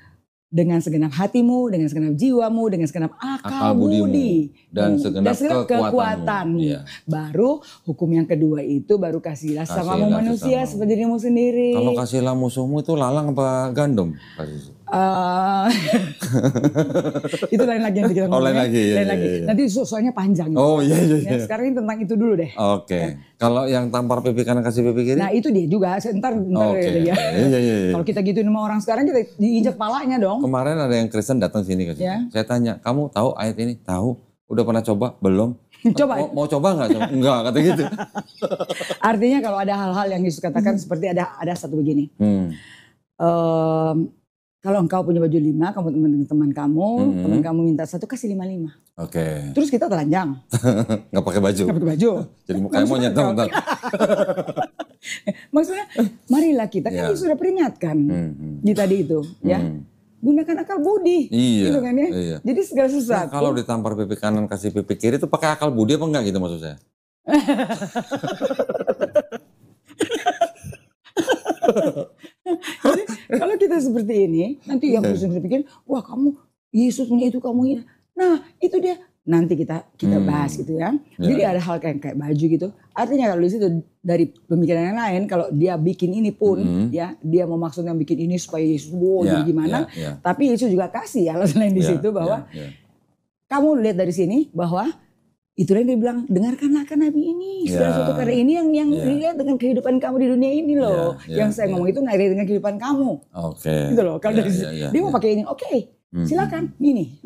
dengan segenap hatimu, dengan segenap jiwamu, dengan segenap akal budi dan segenap kekuatanmu. Baru hukum yang kedua itu baru kasihlah samamu manusia seperti dirimu sendiri. Kalau kasihlah musuhmu itu lalang apa gandum? Itu lain lagi yang kita ngomongin. Lain lagi. Nanti soalnya panjang. Iya. Sekarang ini tentang itu dulu deh. Oke. Kalau yang tampar pipi kanan kasih pipi kiri? Nah itu dia juga. Ntar ya. Kalau kita gituin sama orang sekarang kita diinjak palanya dong. Kemarin ada yang Kristen datang sini ke sini. Saya tanya, kamu tahu ayat ini? Tahu. Udah pernah coba? Belum. Coba. Mau coba nggak? Enggak, kata gitu. Artinya kalau ada hal-hal yang Yesus katakan seperti ada satu begini. Kalau engkau punya baju 5, kamu teman teman kamu minta 1, kasih 5. Oke. Terus kita telanjang. Nggak pakai baju. Jadi mukanya monyet dong. Maksudnya, marilah kita kan sudah peringatkan di tadi itu, ya. Gunakan akal budi, gitu kan ya. Jadi segala sesuatu. Nah, kalau ditampar pipi kanan kasih pipi kiri itu pakai akal budi apa enggak gitu maksud saya? Jadi, kalau kita seperti ini, nanti yang bisa berpikir, wah kamu Yesus punya itu kamu ini. Nah itu dia. Nanti kita bahas gitu ya. Jadi ada hal kayak baju gitu. Artinya kalau di situ dari pemikiran yang lain, kalau dia bikin ini pun, ya dia mau maksudnya bikin ini supaya Yesus jadi gimana. Tapi Yesus juga kasih alasan lain di situ bahwa kamu lihat dari sini bahwa itulah yang dia bilang, dengarkanlah kan nabi ini. Segala sesuatu karya ini yang dilihat dengan kehidupan kamu di dunia ini loh. Yang saya ngomong itu nggak dengan kehidupan kamu. Gitu loh. Kalau dari dia mau pakai ini, silakan ini.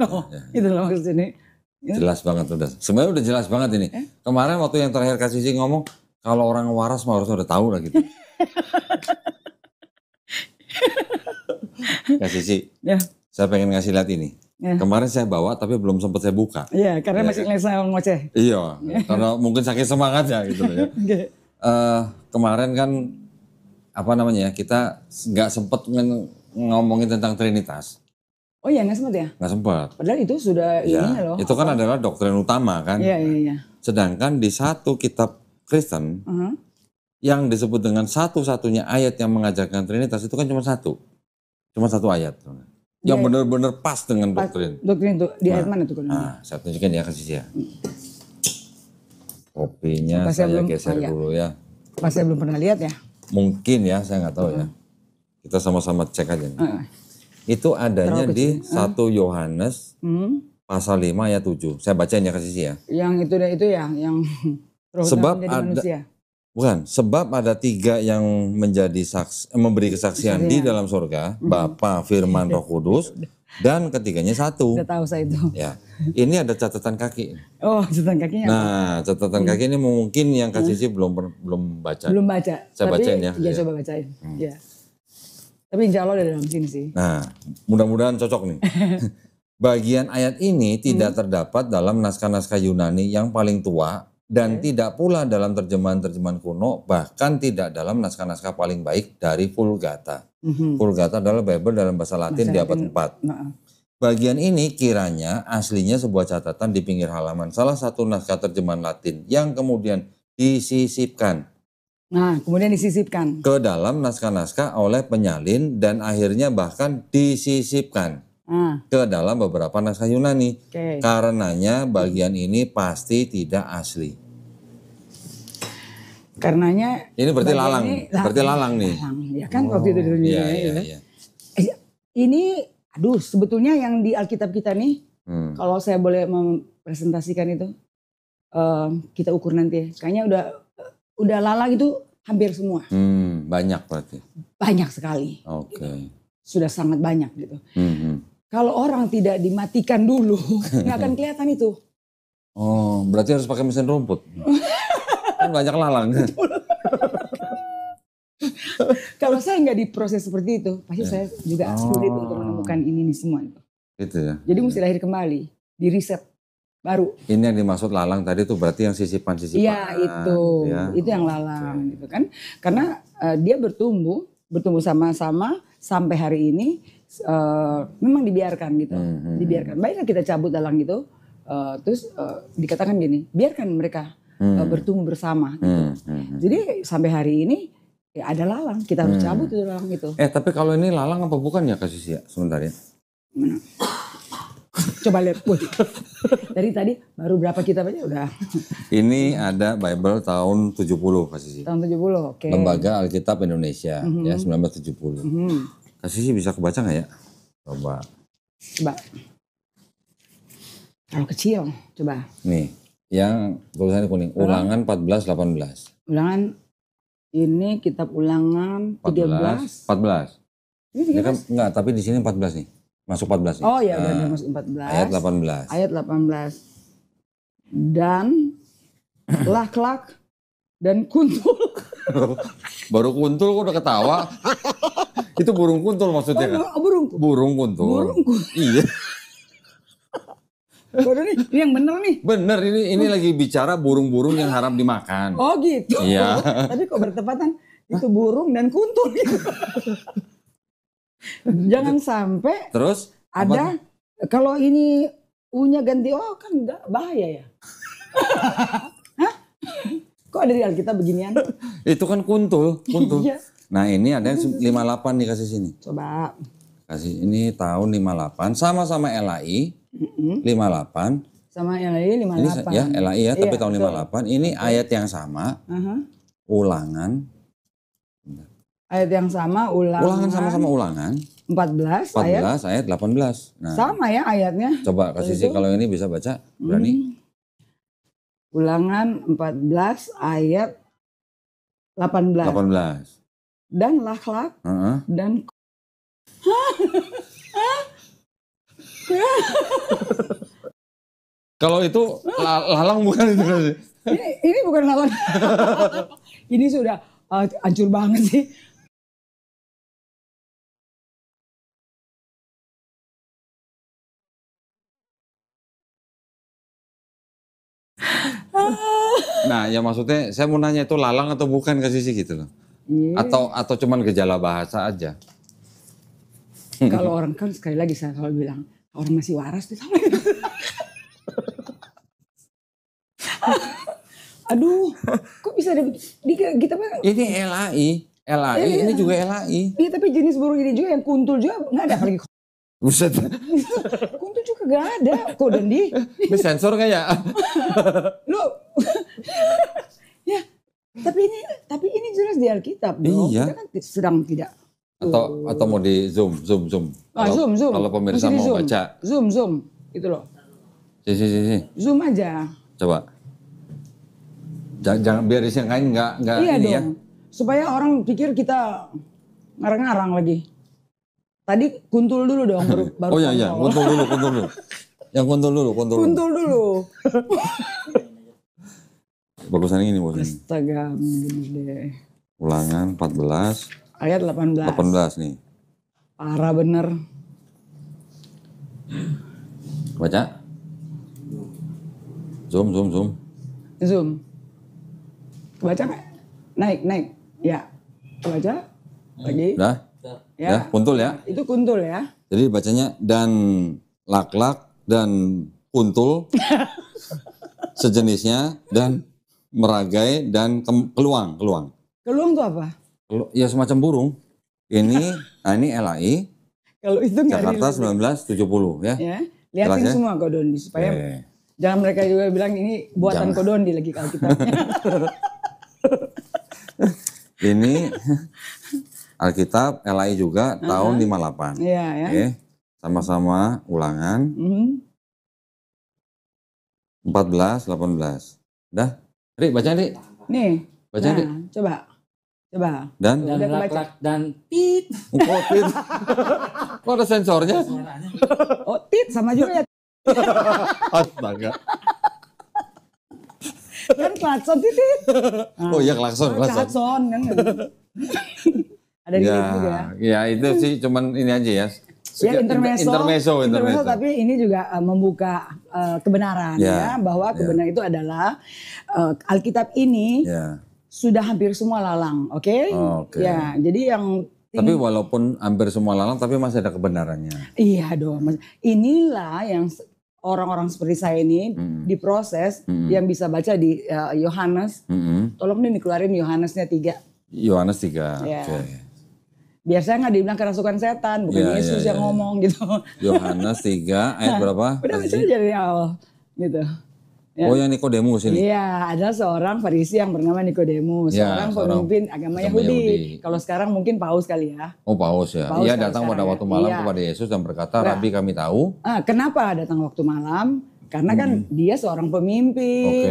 Itu loh maksudnya. Jelas banget udah. Sebenarnya udah jelas banget ini. Kemarin waktu yang terakhir Kak Sisi ngomong, kalau orang waras mah harusnya udah tahu lah gitu. Kak Sisi, saya pengen ngasih lihat ini. Kemarin saya bawa tapi belum sempat saya buka. Iya, karena masih ngeliat saya ngoceh. Iya, karena mungkin saking semangatnya gitu ya. Kemarin kan apa namanya, kita nggak sempat ngomongin tentang Trinitas. Oh iya nggak sempat ya? Nggak sempat. Padahal itu sudah ini loh. Itu kan adalah doktrin utama kan. Iya. Sedangkan di satu kitab Kristen yang disebut dengan satu-satunya ayat yang mengajarkan Trinitas itu kan cuma satu ayat. Yang benar-benar pas dengan doktrin. Doktrin itu di ayat mana tuh? Saya tunjukin ya kasih ya. Kopinya saya geser dulu ya. Pas saya belum pernah lihat ya. Mungkin ya, saya nggak tahu ya. Kita sama-sama cek aja nih. Itu adanya di 1 Yohanes pasal 5 ayat 7. Saya bacain ya kasih ya. Yang itu ya, yang sebab ada manusia. Bukan, sebab ada 3 yang menjadi memberi kesaksian di dalam surga, Bapa, Firman, Roh Kudus, dan ketiganya satu. Udah tahu saya itu. Ya, ini ada catatan kaki. Oh, catatan kakinya. Nah, catatan kaki ini mungkin yang Kak Sisi belum baca. Belum baca. Saya bacain ya. Ya, coba bacain. Ya. Tapi insya Allah ada dalam sini sih. Nah, mudah-mudahan cocok nih. Bagian ayat ini tidak terdapat dalam naskah-naskah Yunani yang paling tua dan tidak pula dalam terjemahan-terjemahan kuno, bahkan tidak dalam naskah-naskah paling baik dari Vulgata. Vulgata adalah Bible dalam bahasa Latin di abad 4. Bagian ini kiranya aslinya sebuah catatan di pinggir halaman salah satu naskah terjemahan Latin yang kemudian disisipkan. Nah, kemudian disisipkan ke dalam naskah-naskah oleh penyalin dan akhirnya bahkan disisipkan ke dalam beberapa naskah Yunani. Karenanya bagian ini pasti tidak asli. Karenanya ini berarti lalang, berarti lalang nih. Lalang, ya kan waktu itu iya. Ini, aduh, sebetulnya yang di Alkitab kita nih, kalau saya boleh mempresentasikan itu, kita ukur nanti. Kayaknya udah lalang itu hampir semua. Banyak berarti. Banyak sekali. Oke. Sudah sangat banyak gitu. Kalau orang tidak dimatikan dulu, nggak akan kelihatan itu. Oh, berarti harus pakai mesin rumput. Kan banyak lalang. Kalau saya nggak diproses seperti itu, pasti saya juga sulit untuk menemukan ini nih semua. Gitu ya. Jadi mesti lahir kembali, di riset baru. Ini yang dimaksud lalang tadi tuh berarti yang sisipan-sisipan. Iya itu yang lalang gitu kan. Karena dia bertumbuh sama-sama sampai hari ini memang dibiarkan gitu, dibiarkan. Baiklah kita cabut lalang itu, terus dikatakan gini, biarkan mereka bertumbuh bersama gitu. Jadi sampai hari ini ya ada lalang, kita harus cabut itu lalang itu. Tapi kalau ini lalang apa bukan ya Kak Sisi ya? Sebentar ya. Mana? Coba lihat. Dari tadi baru berapa kitab aja udah. Ini ada Bible tahun 70 Kak Sisi. Tahun 70, oke. Lembaga Alkitab Indonesia ya 1970. Kak Sisi bisa kebaca nggak ya? Coba. Kalau kecil, coba. Nih, yang tulisannya kuning. Ulangan 14-18. Ulangan ini kitab Ulangan 13. 14. Ini kan enggak, tapi di sini 14 nih. Masuk 14 nih. Oh iya, udah masuk 14. Ayat 18. Ayat 18. Dan lak-lak dan kuntul. Baru kuntul kok udah ketawa. Itu burung kuntul maksudnya kan? Burung kuntul. Iya. Ini yang bener nih. Bener, ini lagi bicara burung-burung yang haram dimakan. Oh gitu. Iya. Tapi kok bertepatan itu burung dan kuntul gitu. Jangan sampai terus ada kalau ini U-nya ganti O kan enggak bahaya ya. Hah? Kok ada di Alkitab beginian? Itu kan kuntul. Iya. Nah ini ada yang 58 nih kasih sini. Coba. Kasih ini tahun 58 sama-sama LAI 58. Sama LAI 58. Ini ya LAI ya tapi tahun 58. Ini ayat yang sama. Ulangan. Ayat yang sama ulangan sama-sama ulangan. 14 ayat 18. Nah, sama ya ayatnya. Coba kasih sih kalau ini bisa baca, berani. Ulangan 14 ayat 18. Dan lak-lak dan kalau itu lalang bukan itu sih. Ini bukan lalang. Ini sudah hancur banget sih. Nah, ya maksudnya saya mau nanya itu lalang atau bukan kasih sih gitu loh. Atau cuman gejala bahasa aja. Kalau orang kan sekali lagi saya selalu bilang orang masih waras tuh sama. Aduh, kok bisa ada kita ini LAI ini juga LAI. Iya, tapi jenis burung ini juga yang kuntul juga nggak ada apalagi. Buset. Kuntul juga nggak ada. Kok Dandi? Ini sensor nggak ya? Lo, ya. Tapi ini jelas di Alkitab dong. Iya. Kita kan sedang tidak. Atau mau di zoom. Zoom. Kalau pemirsa mau zoom. baca. Zoom. Itu loh. Sini. Zoom aja. Coba. Jangan biar disangkain nggak iya ini dong. ya. Supaya orang pikir kita ngarang-ngarang lagi. Tadi kuntul dulu dong baru. Oh iya, kuntul dulu. Yang kuntul dulu. Bagusan ini bos. Astaga, gede. Ulangan 14. Ayat 18. 18 nih. Parah bener. Baca. Zoom. Baca nggak? Naik. Ya. Baca. Lagi. Udah? Ya, kuntul ya. Itu kuntul ya. Jadi bacanya dan lak-lak dan kuntul sejenisnya dan meragai dan keluang. Keluang itu apa? Ya semacam burung. Ini LAI. Kalau itu Jakarta 1970 ya. Ya, lihatin ya? Semua Kodondi supaya jangan mereka juga bilang ini buatan Kodondi lagi kalau kita. Ini Alkitab LAI juga tahun 58. Iya ya. Oke. Sama-sama ulangan. 14, 18. Dah? Rik, baca Rik. Nih. Baca Rik. Coba. Dan lak-lak dan tit. Kok tit? Kok ada sensornya? Oh, tit sama juga ya. Astaga. Kan klakson titit. Oh iya klakson. Klakson kan. Ada di ya, juga. Ya itu sih cuman ini aja ya. Ya intermezzo. Tapi ini juga membuka kebenaran ya bahwa kebenaran itu adalah Alkitab ini sudah hampir semua lalang, oke? Ya, jadi yang tapi walaupun hampir semua lalang tapi masih ada kebenarannya. Iya dong. Inilah yang orang-orang seperti saya ini diproses yang bisa baca di Yohanes. Tolong nih dikeluarin Yohanesnya 3. Yohanes 3. Ya. Biar saya nggak dibilang kerasukan setan, bukan Yesus yang ngomong gitu. Yohanes 3 ayat berapa? Udah baca aja dari awal gitu. Ya. Oh yang Nikodemus ini? Iya, ada seorang Farisi yang bernama Nikodemus, seorang pemimpin agama Yahudi. Kalau sekarang mungkin Paus kali ya. Oh Paus ya. Ia datang pada waktu malam kepada Yesus dan berkata, Rabi kami tahu. Kenapa datang waktu malam? Karena kan dia seorang pemimpin.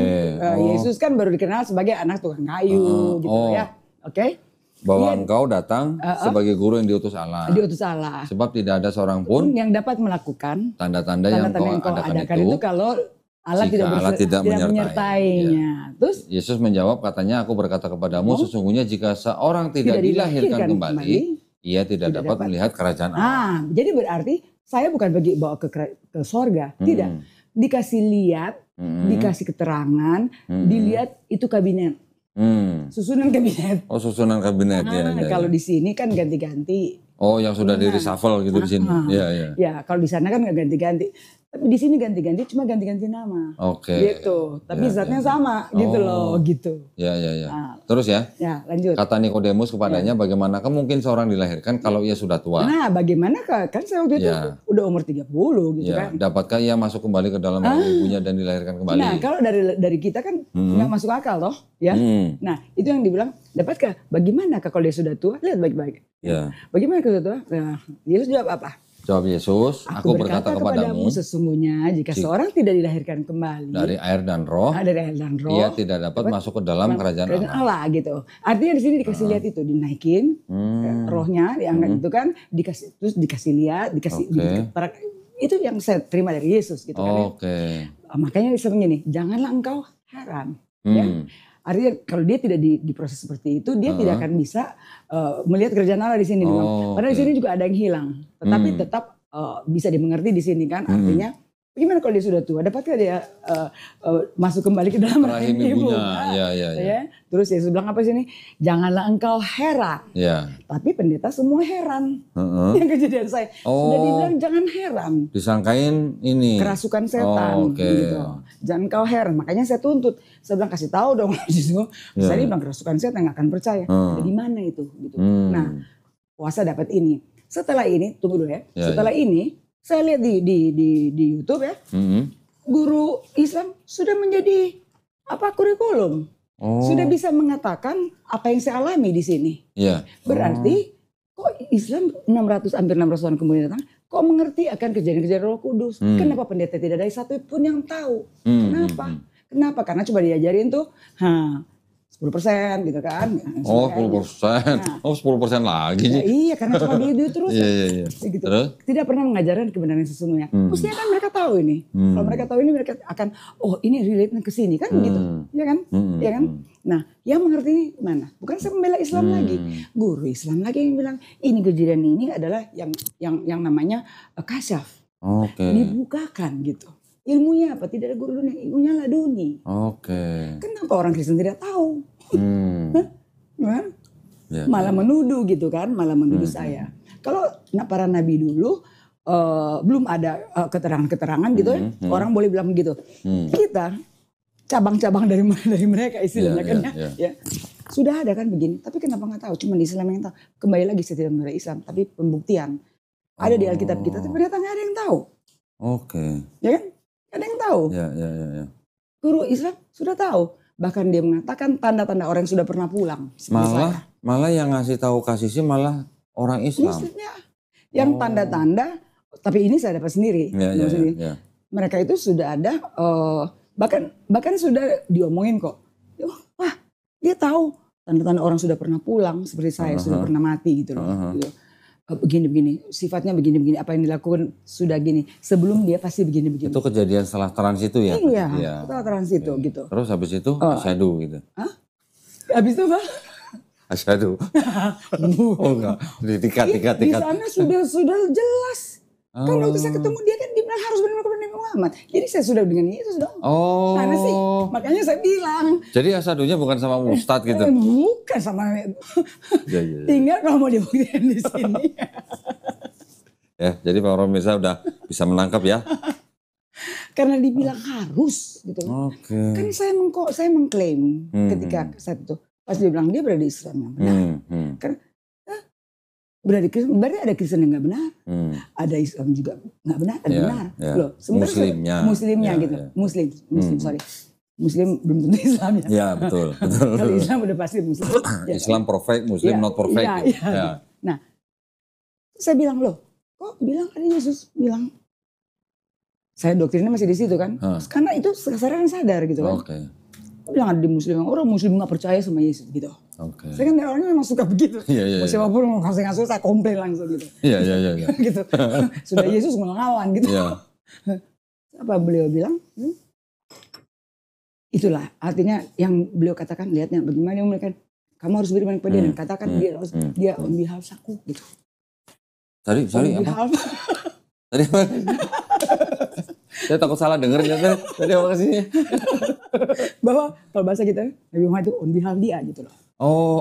Yesus kan baru dikenal sebagai anak tukang kayu gitu ya. Oke. Bahwa engkau datang sebagai guru yang diutus Allah. Diutus Allah. Sebab tidak ada seorang pun yang dapat melakukan tanda-tanda yang kau adakan itu kalau Allah tidak menyertainya. Terus Yesus menjawab katanya, aku berkata kepadamu sesungguhnya jika seorang tidak dilahirkan kembali, ia tidak dapat melihat kerajaan Allah. Jadi berarti saya bukan pergi bawa ke sorga, tidak. Dikasih lihat, dikasih keterangan, dilihat itu kabinet. Susunan kabinet. Oh susunan kabinet ya. Kalau di sini kan ganti-ganti. Oh yang sudah di reshuffle gitu di sini. Ya kalau di sana kan nggak ganti-ganti. Tapi di sini ganti-ganti cuma ganti-ganti nama. Oke. Gitu. Tapi zatnya sama gitu loh gitu. Ya. Terus ya. Ya lanjut. Kata Nikodemus kepadanya, bagaimanakah mungkin seorang dilahirkan kalau ia sudah tua? Nah bagaimana kan saya waktu itu udah umur 30 gitu kan. Dapatkah ia masuk kembali ke dalam ibunya dan dilahirkan kembali? Nah kalau dari kita kan nggak masuk akal toh ya. Nah itu yang dibilang dapatkah? Bagaimanakah kalau dia sudah tua? Lihat baik-baik. Ya. Bagaimana kalau tua? Nah Yesus jawab apa? Jawab Yesus, aku berkata kepadamu, sesungguhnya jika seorang tidak dilahirkan kembali dari air dan roh, ia tidak dapat masuk ke dalam kerajaan Allah gitu. Artinya di sini dikasih lihat itu, dinaikin rohnya, diangkat itu kan, dikasih lihat, itu yang saya terima dari Yesus gitu kan. Makanya disebutnya nih, janganlah engkau heran. Ya. Artinya kalau dia tidak diproses seperti itu, dia tidak akan bisa melihat kerajaan Allah di sini. Padahal di sini juga ada yang hilang, tetapi tetap bisa dimengerti di sini kan. Artinya gimana kalau dia sudah tua, dapatkah dia masuk kembali ke dalam rahim ibunya? Ya. Terus Yesus bilang apa sini? Janganlah engkau heran. Tapi pendeta semua heran. Yang kejadian saya sudah dibilang jangan heran. Disangkain ini kerasukan setan. Gitu. Jangan engkau heran. Makanya saya tuntut. Saya bilang kasih tahu dong. Saya bilang kerasukan setan nggak akan percaya. Jadi mana itu? Gitu. Nah puasa dapat ini. Setelah ini tunggu dulu ya. Setelah ini saya lihat di YouTube ya, guru Islam sudah menjadi kurikulum, sudah bisa mengatakan apa yang saya alami di sini. Berarti kok Islam hampir 600 tahun kemudian datang, kok mengerti akan kejadian-kejadian Roh Kudus? Kenapa pendeta tidak ada satu pun yang tahu? Kenapa? Karena coba diajarin tuh, 10% gitu kan. 10%. Oh 10% lagi. Ya, iya karena cuma duit terus. Gitu. Terus? Tidak pernah mengajarkan kebenaran sesungguhnya. Mestinya kan mereka tahu ini. Kalau mereka tahu ini mereka akan ini relate ke sini kan gitu. Ya kan? Ya kan? Nah, yang mengerti ini mana? Bukan saya membela Islam lagi. Guru Islam lagi yang bilang ini kejadian ini adalah yang namanya kasyaf. Dibukakan gitu. Ilmunya apa? Tidak ada guru dunia, ilmunya laduni. Kenapa orang Kristen tidak tahu? Malah menuduh gitu kan, malah menuduh saya. Kalau para nabi dulu belum ada keterangan-keterangan gitu ya, orang boleh bilang begitu. Kita cabang-cabang dari mereka istilahnya kan ya. Sudah ada kan begini, tapi kenapa nggak tahu? Cuma di Islam yang tahu. Kembali lagi saya tidak membela Islam, tapi pembuktian. Ada di Alkitab kita, tapi ternyata nggak ada yang tahu. Oke. Ya kan? Nggak ada yang tahu. Ya. Guru Islam sudah tahu. Bahkan dia mengatakan tanda-tanda orang yang sudah pernah pulang. Malah yang ngasih tahu Kasisi malah orang Islam. Muslimnya. Yang tanda-tanda, tapi ini saya dapat sendiri. Ya. Mereka itu sudah ada, bahkan sudah diomongin kok. Wah, dia tahu tanda-tanda orang sudah pernah pulang, seperti saya sudah pernah mati gitu loh. Gitu. Begini-begini, sifatnya begini-begini, apa yang dilakukan sudah gini. Sebelum dia pasti begini-begini. Itu kejadian setelah transit itu ya? Iya, setelah transit itu gitu. Terus habis itu asyhadu gitu? Hah? Habis itu apa? Asyhadu. Oh enggak, tiga. Di sana sudah jelas. Kan waktu saya ketemu dia kan dibilang harus benar-benar kepada Nabi Muhammad. Jadi saya sudah dengan Yesus dong. Mana sih? Makanya saya bilang. Jadi asadunya bukan sama Ustadz gitu? Bukan sama. Ya. Tinggal kalau mau dibuktikan di sini. Ya, jadi Pak Romisa udah bisa menangkap ya? Karena dibilang harus gitu. Kan saya mengklaim ketika saat itu. Pas dia bilang dia berada di Islam yang benar. Karena berarti ada Kristen yang nggak benar, ada Islam juga nggak benar, ada benar. Loh, Muslimnya gitu, Muslim belum tentu Islam ya. Iya betul. Kalau Islam udah pasti Muslim. Islam perfect, Muslim not perfect. Iya. Nah, saya bilang loh, kok bilang ada Yesus bilang, saya doktrinnya masih di situ kan, karena itu kesadaran sadar gitu kan. Bilang ada di Muslim, orang Muslim nggak percaya sama Yesus gitu. Saya kan orangnya memang suka begitu. Siapapun mau kasih kasus saya komplain langsung gitu. Iya. Gitu. Sudah Yesus melawan gitu. Apa beliau bilang? Itulah artinya yang beliau katakan, lihatnya bagaimana mereka, kamu harus beriman kepada dia dan katakan dia on behalf aku gitu. Sorry apa? Tadi apa? Saya takut salah dengernya tadi apa sih? Bahwa kalau bahasa kita Nabi Muhammad itu on behalf dia gitu loh.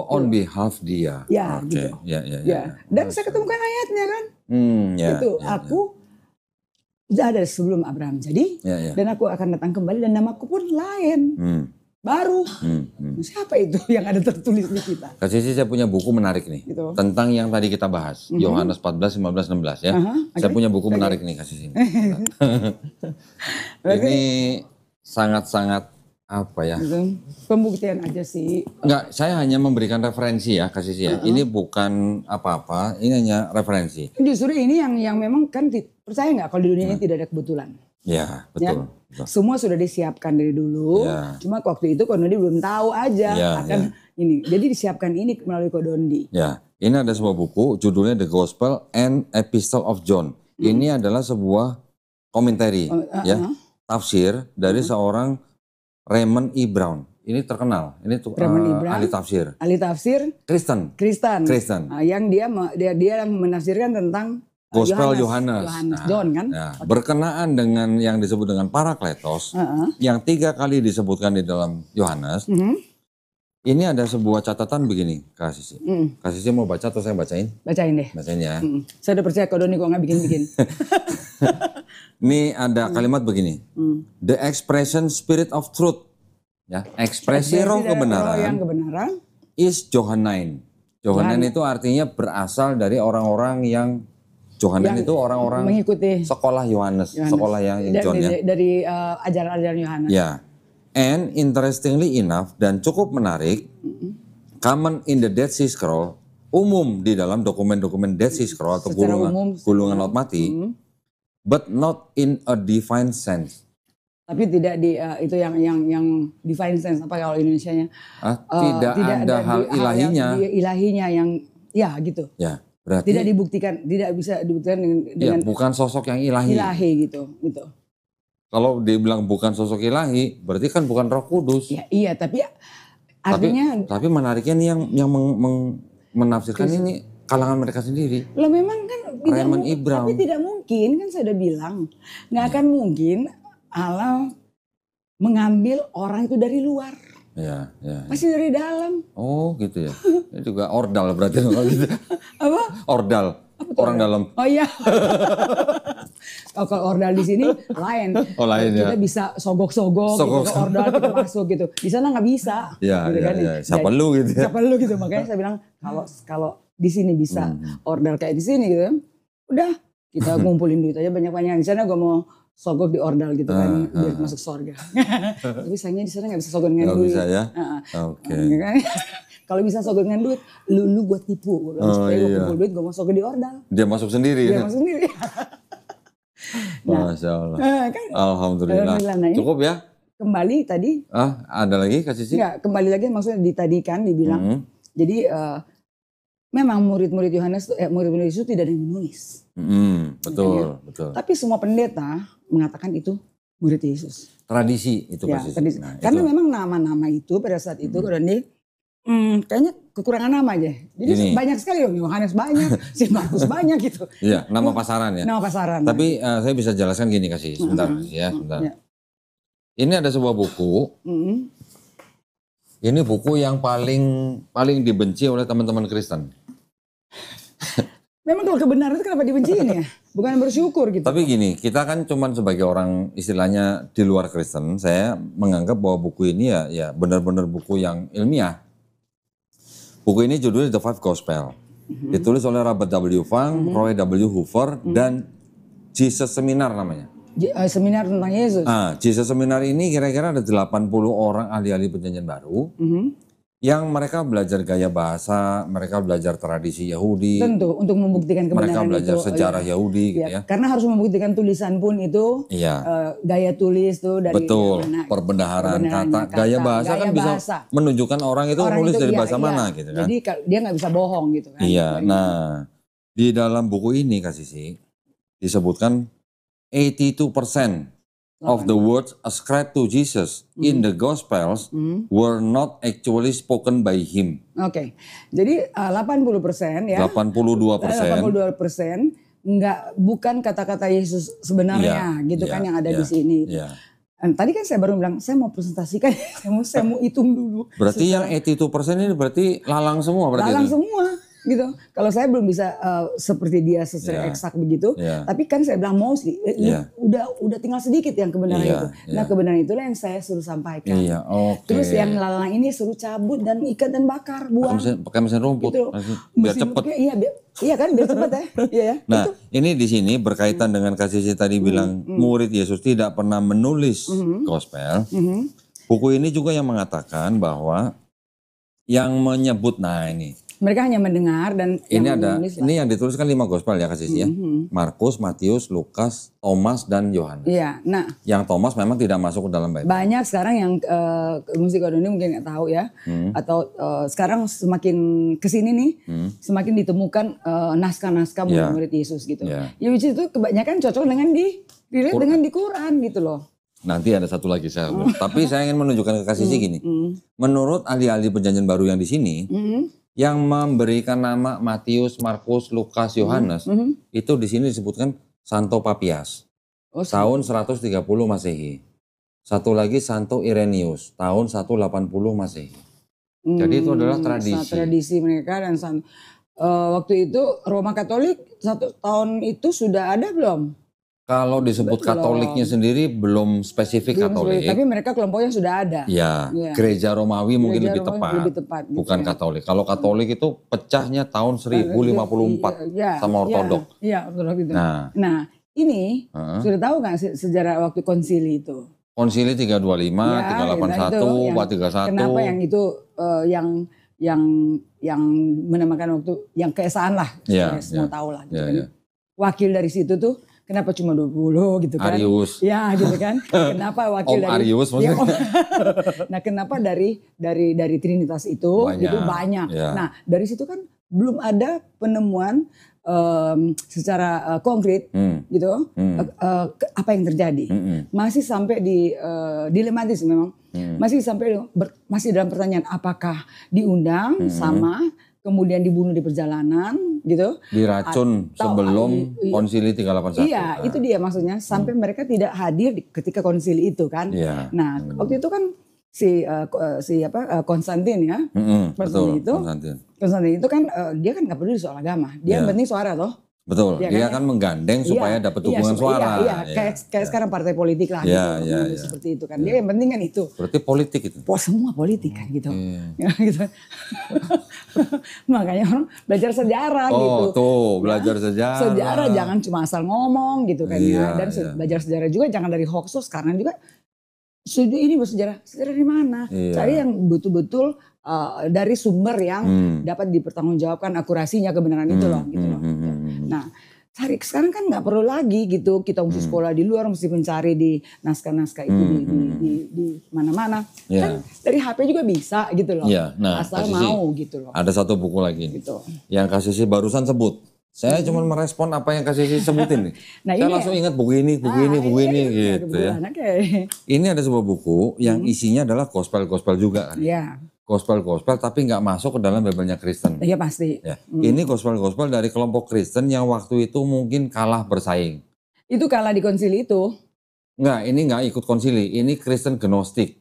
On behalf dia. Ya, gitu. Ya. Dan saya ketemukan ayatnya kan. Aku udah ada sebelum Abraham jadi, dan aku akan datang kembali dan namaku pun lain. Baru. Siapa itu yang ada tertulis di kita? Kasih saya punya buku menarik nih. Gitu. Tentang yang tadi kita bahas. Yohanes 14, 15, 16 ya. Saya punya buku menarik nih kasih sini. Ini sangat-sangat apa ya? Pembuktian aja sih. Enggak, saya hanya memberikan referensi ya kasih ya. Ini bukan apa-apa, ini hanya referensi. Justru ini yang memang kan percaya nggak kalau di dunia ini tidak ada kebetulan. Ya, betul. Semua sudah disiapkan dari dulu. Cuma waktu itu Kodondi belum tahu aja akan ini. Jadi disiapkan ini melalui Kodondi. Ya, ini ada sebuah buku judulnya The Gospel and Epistle of John. Ini adalah sebuah komentari tafsir dari seorang Raymond E. Brown. Ini terkenal. Ini tuh ahli tafsir. Ahli tafsir Kristen. Yang dia menafsirkan tentang Gospel Yohanes. John kan. Berkenaan dengan yang disebut dengan Parakletos, yang 3 kali disebutkan di dalam Yohanes. Ini ada sebuah catatan begini, Kak Sisi. Kak Sisi mau baca atau saya bacain? Bacain deh. Bacain ya. Saya udah percaya Kodoni kok nggak bikin-bikin. Ini ada kalimat begini. The expression spirit of truth. Ya, ekspresi roh kebenaran is Johannine. Johannine itu artinya berasal dari orang-orang yang Johannine itu orang-orang mengikuti sekolah Yohanes, sekolah yang John ya. Dari ajaran-ajaran Yohanes. Ya. And interestingly enough dan cukup menarik, common in the Dead Sea Scroll, umum di dalam dokumen-dokumen Dead Sea Scroll atau gulungan laut mati, but not in a divine sense. Tapi tidak di itu yang divine sense apa kalau Indonesianya? Tidak ada hal ilahinya. Ilahinya yang ya gitu. Ya, berarti tidak dibuktikan, tidak bisa dibuktikan dengan bukan sosok yang ilahi. Ilahi gitu. Kalau dibilang bukan sosok ilahi, berarti kan bukan Roh Kudus. Ya, iya, tapi artinya tapi menariknya nih yang menafsirkan ini kalangan mereka sendiri. Lo memang kan Raymond E. Brown. Tapi tidak mungkin kan saya udah bilang, nggak akan mungkin Allah mengambil orang itu dari luar. Ya. Pasti dari dalam. Oh gitu ya. Ini juga ordal berarti gitu. Apa? Ordal. Orang dalam. Oh iya. Kalau ordal di sini lain. Oh lain ya. Kita bisa sogok-sogok gitu, ordal kita masuk gitu. Di sana nggak bisa. Iya. Gitu kan? Siapa lu gitu ya. Siapa lu gitu. Makanya saya bilang kalau di sini bisa ordal kayak di sini gitu. Udah Kita ngumpulin duit aja banyak-banyak. Di sana gue mau sogok di ordal gitu kan, biar masuk surga. Tapi sayangnya di sana nggak bisa sogok dengan duit. Bisa ya? Oke. Kalau bisa sogok dengan duit, lu gue tipu. Supaya gue kumpul duit, gue mau sogok di ordal. Dia masuk sendiri. Dia masuk sendiri. Masya Allah. Kan? Alhamdulillah. Nah, cukup ya? Kembali tadi. Ada lagi Kak Sisi? Enggak, kembali lagi maksudnya ditadikan dibilang. Jadi memang murid-murid Yohanes, murid-murid Yesus tidak ada yang menulis. Betul, betul. Tapi semua pendeta mengatakan itu murid Yesus. Tradisi itu Kak Sisi. Tradisi. Karena memang nama-nama itu pada saat itu kayaknya kekurangan nama aja. Jadi banyak sekali Yohanes banyak, si Markus banyak gitu. Iya, nama pasaran ya. Nama pasaran. Tapi saya bisa jelaskan gini Kak Sisi, sebentar ya, sebentar. Ya. Ini ada sebuah buku. Ini buku yang paling dibenci oleh teman-teman Kristen. Memang kalau kebenaran itu kenapa dibenciin ya? Bukan bersyukur gitu. Tapi gini, kita kan cuman sebagai orang istilahnya di luar Kristen, saya menganggap bahwa buku ini ya benar-benar buku yang ilmiah. Buku ini judulnya The Five Gospel. Ditulis oleh Robert W. Funk, Roy W. Hoover, dan Jesus Seminar namanya. Seminar tentang Yesus. Jesus Seminar ini kira-kira ada 80 orang ahli-ahli perjanjian baru. Yang mereka belajar gaya bahasa, mereka belajar tradisi Yahudi. Tentu, untuk membuktikan kebenaran itu. Mereka belajar sejarah Yahudi gitu ya. Karena harus membuktikan tulisan pun itu, gaya tulis tuh dari perbendaharaan kata, gaya bahasa kan bisa menunjukkan orang itu nulis dari bahasa mana gitu kan. Jadi dia nggak bisa bohong gitu kan. Iya, nah di dalam buku ini Kak Sisi disebutkan 82% of the words ascribed to Jesus in the Gospels were not actually spoken by him. Oke, jadi 80% ya. 82% bukan kata-kata Yesus sebenarnya gitu kan yang ada di sini. Tadi kan saya baru bilang saya mau presentasikan, saya mau hitung dulu. Berarti yang 82% ini berarti lalang semua berarti. Lalang semua. Gitu. Kalau saya belum bisa seperti dia secara eksak begitu, tapi kan saya bilang mostly udah tinggal sedikit yang kebenaran itu. Nah kebenaran itulah yang saya suruh sampaikan. Terus yang lalang ini suruh cabut dan ikat dan bakar, buang. Pakai mesin rumput, gitu. Biar cepat. Iya kan, biar cepat ya. Nah ini di sini berkaitan dengan Kak Sisi tadi bilang murid Yesus tidak pernah menulis gospel. Buku ini juga yang mengatakan bahwa yang menyebut, mereka hanya mendengar dan ini yang ditulis kan 5 gospel ya Kak Sisi ya. Markus, Matius, Lukas, Thomas dan Yohanes. Iya. Nah, yang Thomas memang tidak masuk ke dalam Bible. Banyak sekarang yang musik ini mungkin nggak tahu ya. Atau sekarang semakin kesini nih, semakin ditemukan naskah-naskah murid-murid Yesus gitu. Ya which itu kebanyakan cocok dengan di Quran gitu loh. Nanti ada satu lagi tapi saya ingin menunjukkan ke Kak Sisi gini. Menurut ahli-ahli perjanjian baru yang di sini, yang memberikan nama Matius, Markus, Lukas, Yohanes itu di sini disebutkan Santo Papias tahun 130 Masehi. Satu lagi Santo Irenaeus tahun 180 Masehi. Jadi itu adalah tradisi mereka dan waktu itu Roma Katolik 1 tahun itu sudah ada belum? Kalau disebut Katoliknya sendiri belum spesifik Katolik. Tapi mereka kelompoknya sudah ada. Ya, Gereja Romawi mungkin lebih tepat. Bukan Katolik. Kalau Katolik itu pecahnya tahun 1054 sama Ortodok. Iya, Ortodok itu. Nah, ini sudah tahu nggak sejarah waktu konsili itu? Konsili 325, 381, 431. Kenapa yang itu yang menamakan waktu yang keesaan lah. Semua tahu lah. Gitu. Wakil dari situ tuh kenapa cuma 20 gitu kan? Arius. Ya gitu kan. Kenapa wakil Om dari Arius maksudnya? Nah kenapa dari Trinitas itu banyak. Nah dari situ kan belum ada penemuan secara konkret gitu apa yang terjadi. Masih sampai di dilematis memang. Masih dalam pertanyaan apakah diundang sama kemudian dibunuh di perjalanan gitu. Diracun sebelum konsili 381. Iya, itu dia maksudnya sampai mereka tidak hadir ketika konsili itu kan. Nah, waktu itu kan Konstantin ya. Betul, Konstantin itu kan dia kan nggak peduli soal agama. Dia yang penting suara toh. Betul, ya, dia akan menggandeng supaya dapat dukungan suara. Kayak sekarang partai politik lah gitu. Seperti itu kan. Dia yang penting kan itu. Berarti politik itu? Semua politik kan gitu. Ya, gitu. Makanya orang belajar sejarah gitu. Tuh, belajar sejarah. Sejarah jangan cuma asal ngomong gitu kan ya. Dan belajar sejarah juga jangan dari hoax karena juga ini bersejarah. Sejarah dari mana? Cari yang betul-betul dari sumber yang dapat dipertanggungjawabkan akurasinya, kebenaran itu loh gitu loh. Nah, sekarang kan nggak perlu lagi gitu kita mesti sekolah di luar, mesti mencari di naskah-naskah itu di mana-mana. Kan dari HP juga bisa gitu loh. Nah, asal mau gitu loh. Ada satu buku lagi gitu. Yang Kak Sisi barusan sebut. Saya cuma merespon apa yang Kak Sisi sebutin nih. Saya langsung ingat buku ini gitu ya. Ini ada sebuah buku yang isinya adalah gospel-gospel juga kan. Gospel-gospel tapi nggak masuk ke dalam Bibelnya Kristen. Iya pasti. Ini gospel-gospel dari kelompok Kristen yang waktu itu mungkin kalah bersaing. Itu kalah di konsili itu? Enggak, ini nggak ikut konsili. Ini Kristen Gnostik.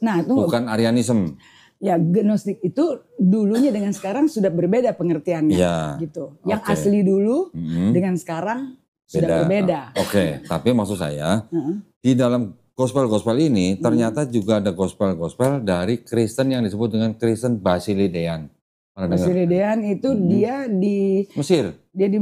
Nah itu bukan Arianism. Ya Gnostik itu dulunya dengan sekarang sudah berbeda pengertiannya gitu. Yang asli dulu dengan sekarang sudah berbeda. Tapi maksud saya di dalam gospel-gospel ini ternyata juga ada gospel-gospel dari Kristen yang disebut dengan Kristen Basilidean. Basilidean itu dia di Mesir. Dia di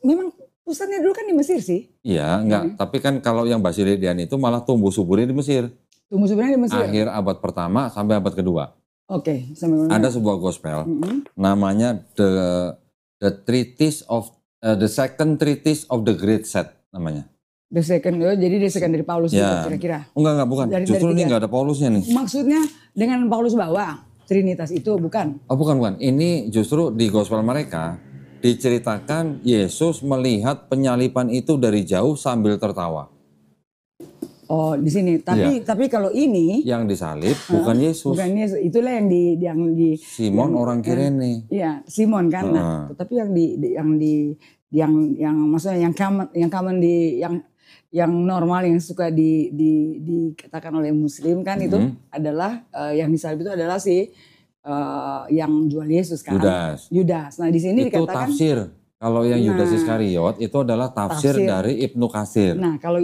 memang pusatnya dulu kan di Mesir sih. Iya, enggak. Tapi kan kalau yang Basilidean itu malah tumbuh suburnya di Mesir. Tumbuh suburnya di Mesir. Akhir abad pertama sampai abad kedua. Ada sebuah gospel namanya the treatise of the second treatise of the great set namanya. The second, jadi the second dari Paulus itu kira-kira. Enggak bukan. Justru ini enggak ada Paulusnya nih. Maksudnya dengan Paulus bawa Trinitas itu bukan? Bukan. Ini justru di gospel mereka diceritakan Yesus melihat penyalipan itu dari jauh sambil tertawa. Di sini. Tapi kalau ini yang disalib bukan Yesus. Bukan Yesus. Itulah yang di Simon orang Kirene. Iya, Simon kan. Tapi yang maksudnya yang common yang normal yang suka dikatakan oleh Muslim kan itu adalah yang disalib itu adalah yang jual Yesus kan. Yudas. Nah di sini itu dikatakan tafsir. Kalau yang Yudas Iskariot itu adalah tafsir dari Ibnu Katsir. Nah kalau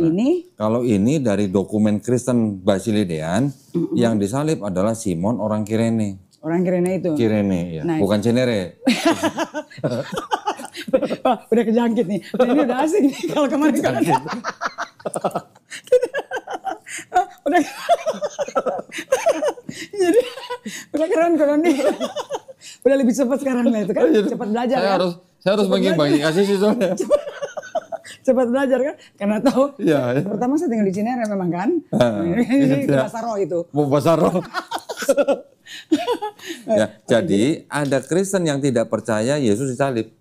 ini dari dokumen Kristen Basilidean yang disalib adalah Simon orang Kirene. Orang Kirene itu. Kirene ya, bukan Cenere. Udah kejangkit nih. Ini udah asing nih kalau kemarin kan. Udah. Jadi udah keren nih. Udah lebih cepat sekarang lah itu kan. Cepat belajar Saya harus bagi-bagi kasih sih soalnya. Cepat belajar kan. Karena tahu. Pertama saya tinggal di Cinere memang kan. Ini Basaro itu. Basaro. Jadi ada Kristen yang tidak percaya Yesus disalib.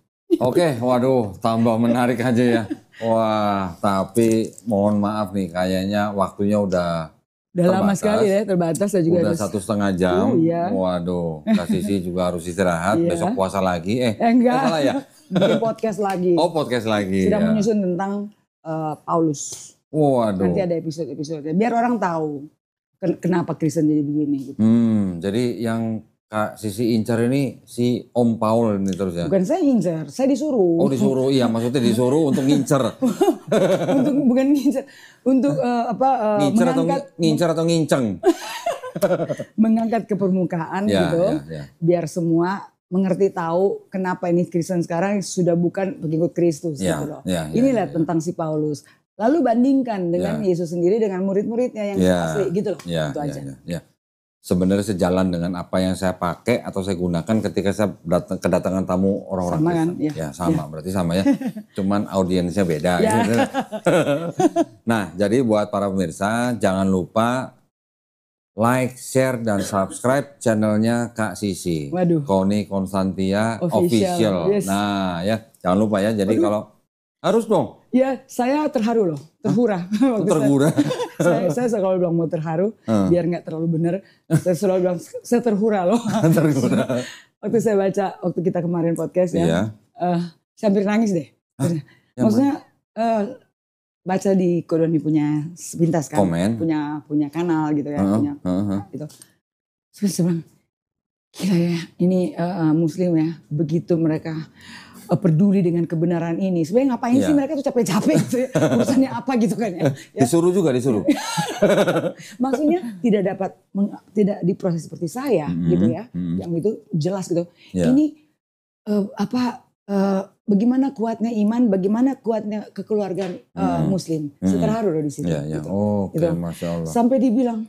Waduh, tambah menarik aja ya. Wah, tapi mohon maaf nih, kayaknya waktunya udah lama sekali ya, terbatas ya juga. Udah 1,5 jam. Waduh, Kak Sisi juga harus istirahat. Besok puasa lagi. Enggak. Salah ya. Bikin podcast lagi. Podcast lagi. Sedang menyusun tentang Paulus. Waduh. Nanti ada episode-episode. Biar orang tahu kenapa Kristen jadi begini. Gitu. Jadi yang Kak Sisi incar ini si Om Paul ini terus ya? Bukan saya incar, saya disuruh. Disuruh, iya maksudnya disuruh untuk ngincer. Bukan ngincer, untuk ngincer atau nginceng? Mengangkat ke permukaan gitu, biar semua mengerti tahu kenapa ini Kristen sekarang sudah bukan pengikut Kristus gitu loh. Inilah tentang si Paulus. Lalu bandingkan dengan Yesus sendiri dengan murid-muridnya yang asli gitu loh, itu aja. Sebenarnya sejalan dengan apa yang saya pakai atau saya gunakan ketika saya kedatangan tamu orang-orang Kristen. Sama, berarti sama ya. Cuman audiensnya beda. Gitu. Nah, jadi buat para pemirsa jangan lupa like, share, dan subscribe channelnya Kak Sisi. Koni Konstantia Official. Nah ya, jangan lupa ya. Jadi kalau harus dong. Ya, saya terharu loh, terhura. Terhura. Saya selalu bilang mau terharu, biar nggak terlalu benar. Saya selalu bilang saya terhura loh. Terhura. Waktu kita kemarin podcast saya hampir nangis deh. Maksudnya baca di Kodoni punya sepintas kan, punya kanal gitu ya, gitu. Terus saya bilang, gila ya, ini Muslim ya, begitu mereka peduli dengan kebenaran ini. Sebenarnya ngapain sih mereka tuh capek-capek gitu ya. Urusannya apa gitu kan ya. Disuruh juga, disuruh. Maksudnya tidak diproses seperti saya gitu ya. Yang itu jelas gitu. Ini bagaimana kuatnya iman, bagaimana kuatnya kekeluargaan Muslim. Terharu loh di situ. Gitu. Oke, Masya Allah. Sampai dibilang,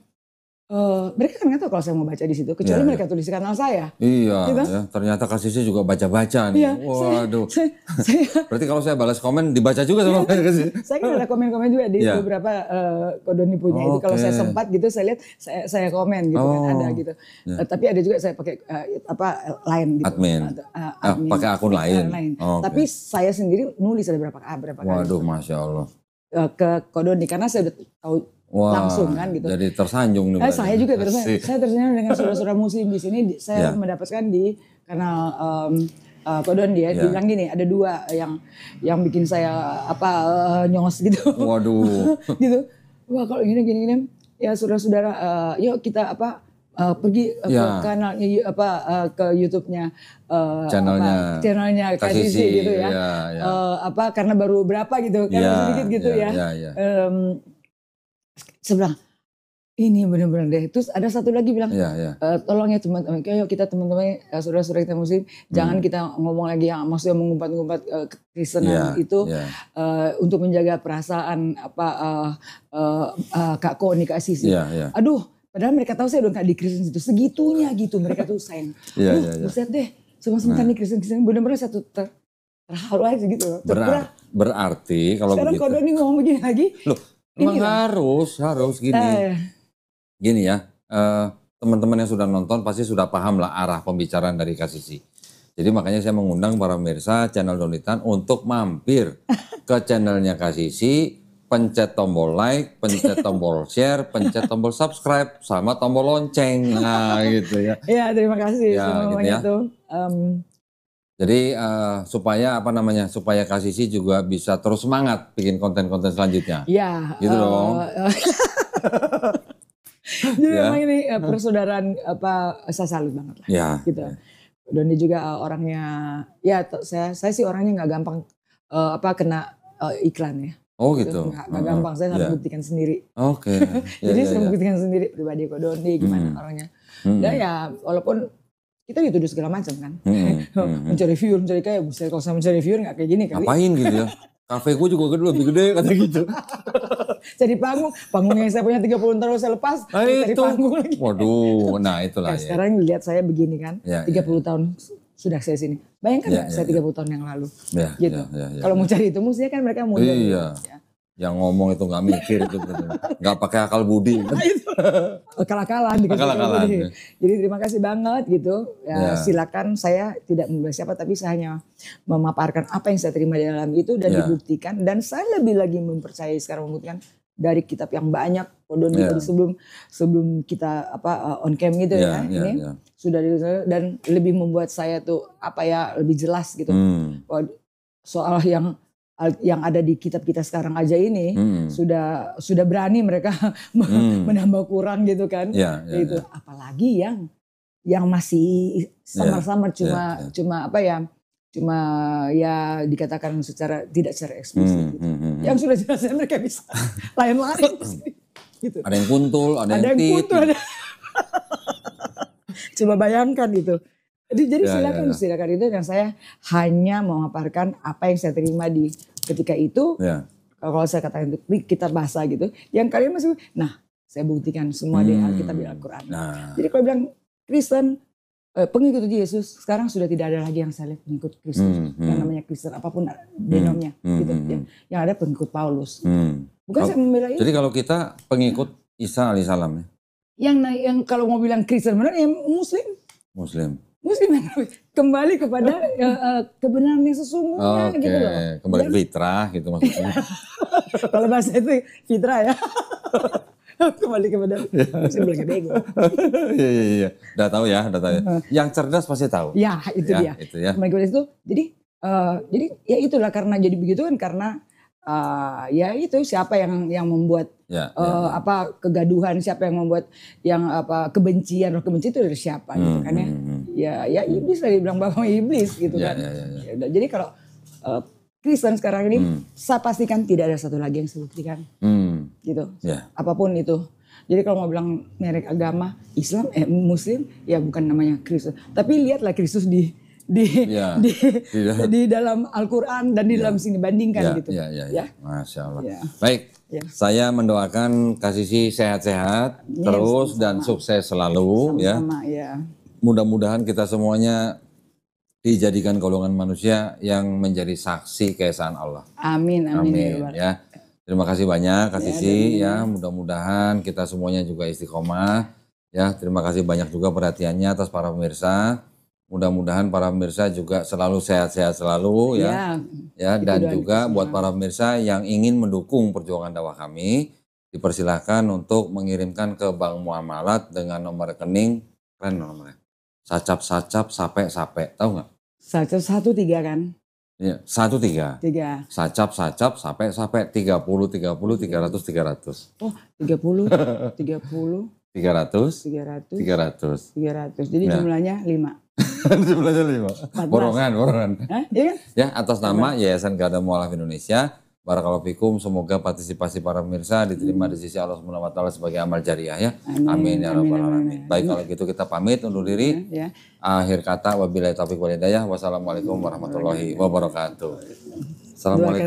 mereka kan nggak tahu kalau saya mau baca di situ, kecuali mereka tulis di kanal saya. Iya, gitu? Ternyata kasihnya juga baca-baca nih. Iya, waduh. Berarti kalau saya balas komen dibaca juga sama mereka sih. Saya kan ada komen-komen juga di beberapa Kodoni punya itu. Kalau saya sempat gitu, saya lihat saya komen gitu kan ada gitu. Tapi ada juga saya pakai lain gitu. Admin. Pakai akun lain. Tapi saya sendiri nulis ada berapa kali. Waduh, Masya Allah. Ke Kodoni karena saya udah tahu. Langsung kan gitu. Jadi tersanjung nih. Saya juga tersanjung. Saya tersanjung dengan saudara-saudara Muslim di sini. Saya mendapatkan di kanal Kodon dia bilang gini, ada 2 yang bikin saya nyongos gitu. Waduh. Gitu. Wah kalau gini ya saudara-saudara, yuk kita pergi ke kanalnya ke YouTube-nya channelnya KCC gitu ya. Karena baru berapa gitu, karena sedikit gitu ya. Saya bilang, ini benar-benar deh. Terus ada satu lagi bilang, tolong ya teman-teman, kayak kita teman-teman, saudara-saudara kita Muslim, jangan kita ngomong lagi yang maksudnya mengumpat-ngumpat kekristenan itu untuk menjaga perasaan Kak Ko nih Kak Sisi. Aduh, padahal mereka tahu saya udah nggak di Kristen itu segitunya gitu, mereka tuh sayang. Buset deh, sama-sama di Kristen benar-benar satu terharu aja gitu. Berarti kalau sekarang begitu. Sekarang kalau ini ngomong begini lagi. Loh. Memang harus gini ya, teman-teman yang sudah nonton pasti sudah paham lah arah pembicaraan dari KCC. Jadi makanya saya mengundang para pemirsa channel Donitan untuk mampir ke channelnya KCC, pencet tombol like, pencet tombol share, pencet tombol subscribe, sama tombol lonceng, nah gitu ya. Iya terima kasih semuanya gitu ya. Jadi supaya supaya KCC juga bisa terus semangat bikin konten-konten selanjutnya. Iya. Gitu dong. Jadi memang ini persaudaraan saya salut banget lah. Ya. Gitu. Dan dia juga orangnya, ya saya sih orangnya nggak gampang kena iklan ya. Oh gitu. Nggak gampang, saya harus buktikan sendiri. Oke. Jadi saya buktikan sendiri pribadi Kodoni gimana orangnya. Dan ya walaupun kita dituduh segala macam kan. Mencari viewer, mencari kaya. Kalau saya mencari viewer gak kayak gini kali. Ngapain gitu ya. Kafe gue juga lebih gede kata gitu. Jadi panggung yang saya punya 30 tahun saya lepas. Cari panggung lagi. Waduh, nah itulah. Sekarang lihat saya begini kan. 30 tahun sudah saya sini. Bayangkan gak saya 30 tahun yang lalu. Gitu. Kalau mau cari itu mestinya kan mereka mundur. Iya. Yang ngomong itu gak mikir gitu. Gak pakai akal budi. Akal-akalan. Jadi terima kasih banget gitu. Silakan, saya tidak membela siapa tapi saya hanya memaparkan apa yang saya terima di dalam itu dan dibuktikan. Dan saya lebih lagi mempercayai sekarang membuktikan dari kitab yang banyak. Kodoni sebelum kita on cam gitu sudah dan lebih membuat saya tuh lebih jelas gitu. Soal yang ada di kitab kita sekarang aja ini sudah berani mereka menambah kurang gitu kan. Apalagi yang masih samar-samar cuma dikatakan tidak secara eksplisit gitu. Yang sudah jelas mereka bisa lain-lain gitu. Ada yang kuntul, ada yang kuntul. Coba bayangkan gitu. Jadi silakan itu, dan saya hanya memaparkan apa yang saya terima di ketika itu. Kalau saya katakan itu kita bahasa gitu, yang kalian masih, saya buktikan semua di Alkitab di Al-Quran. Jadi kalau bilang Kristen, pengikut Yesus, sekarang sudah tidak ada lagi yang saya lihat pengikut Kristus, yang namanya Kristen apapun denomnya, gitu. Yang ada pengikut Paulus. Bukan saya membela itu. Jadi kalau kita pengikut Isa alaihissalam ya? Yang kalau mau bilang Kristen benar, ya Muslim kembali kepada kebenaran yang sesungguhnya gitu loh. Kembali fitrah gitu maksudnya. Kalau bahasa itu fitrah ya. Kembali kepada saya bilang bego. Iya. Udah tahu ya. Yang cerdas pasti tahu. Ya, itu dia. Itu ya. Kembali kepada itu. Jadi ya itulah karena jadi begitu kan karena ya itu siapa yang membuat kegaduhan, siapa yang membuat yang kebencian itu dari siapa gitu kan ya. ya iblis lah dibilang bapak iblis gitu kan. Jadi kalau Kristen sekarang ini saya pastikan tidak ada satu lagi yang saya buktikan. Gitu. Apapun itu. Jadi kalau mau bilang merek agama Islam, Muslim, ya bukan namanya Kristus. Tapi lihatlah Kristus di dalam Al-Quran dan di dalam sini bandingkan gitu. Masya Allah. Baik, saya mendoakan Kak Sisi sehat-sehat terus dan sukses selalu. Sama-sama, Mudah-mudahan kita semuanya dijadikan golongan manusia yang menjadi saksi keesaan Allah. Amin. Ya. Terima kasih banyak Kak Sisi ya. Mudah-mudahan kita semuanya juga istiqomah. Ya, terima kasih banyak juga perhatiannya atas para pemirsa. Mudah-mudahan para pemirsa juga selalu sehat-sehat selalu ya dan juga buat para pemirsa yang ingin mendukung perjuangan dakwah kami, dipersilahkan untuk mengirimkan ke Bank Muamalat dengan nomor rekening, keren nomornya, sacap sape, tahu nggak? Sacap 13 kan? Iya, 13. Sacap sape 30 300. Oh 30. 300. Jadi jumlahnya 5. Jumlahnya 5. Borongan. Iya kan? Ya, atas nama Yayasan Garda Mualaf Indonesia. Barakallahu fikum, semoga partisipasi para pemirsa diterima di sisi Allah Subhanahu wa taala sebagai amal jariah ya. Amin ya rabbal alamin. Baik, kalau gitu kita pamit undur diri. Akhir kata wabillahi taufiq wal hidayah. Wassalamualaikum warahmatullahi wabarakatuh. Assalamualaikum.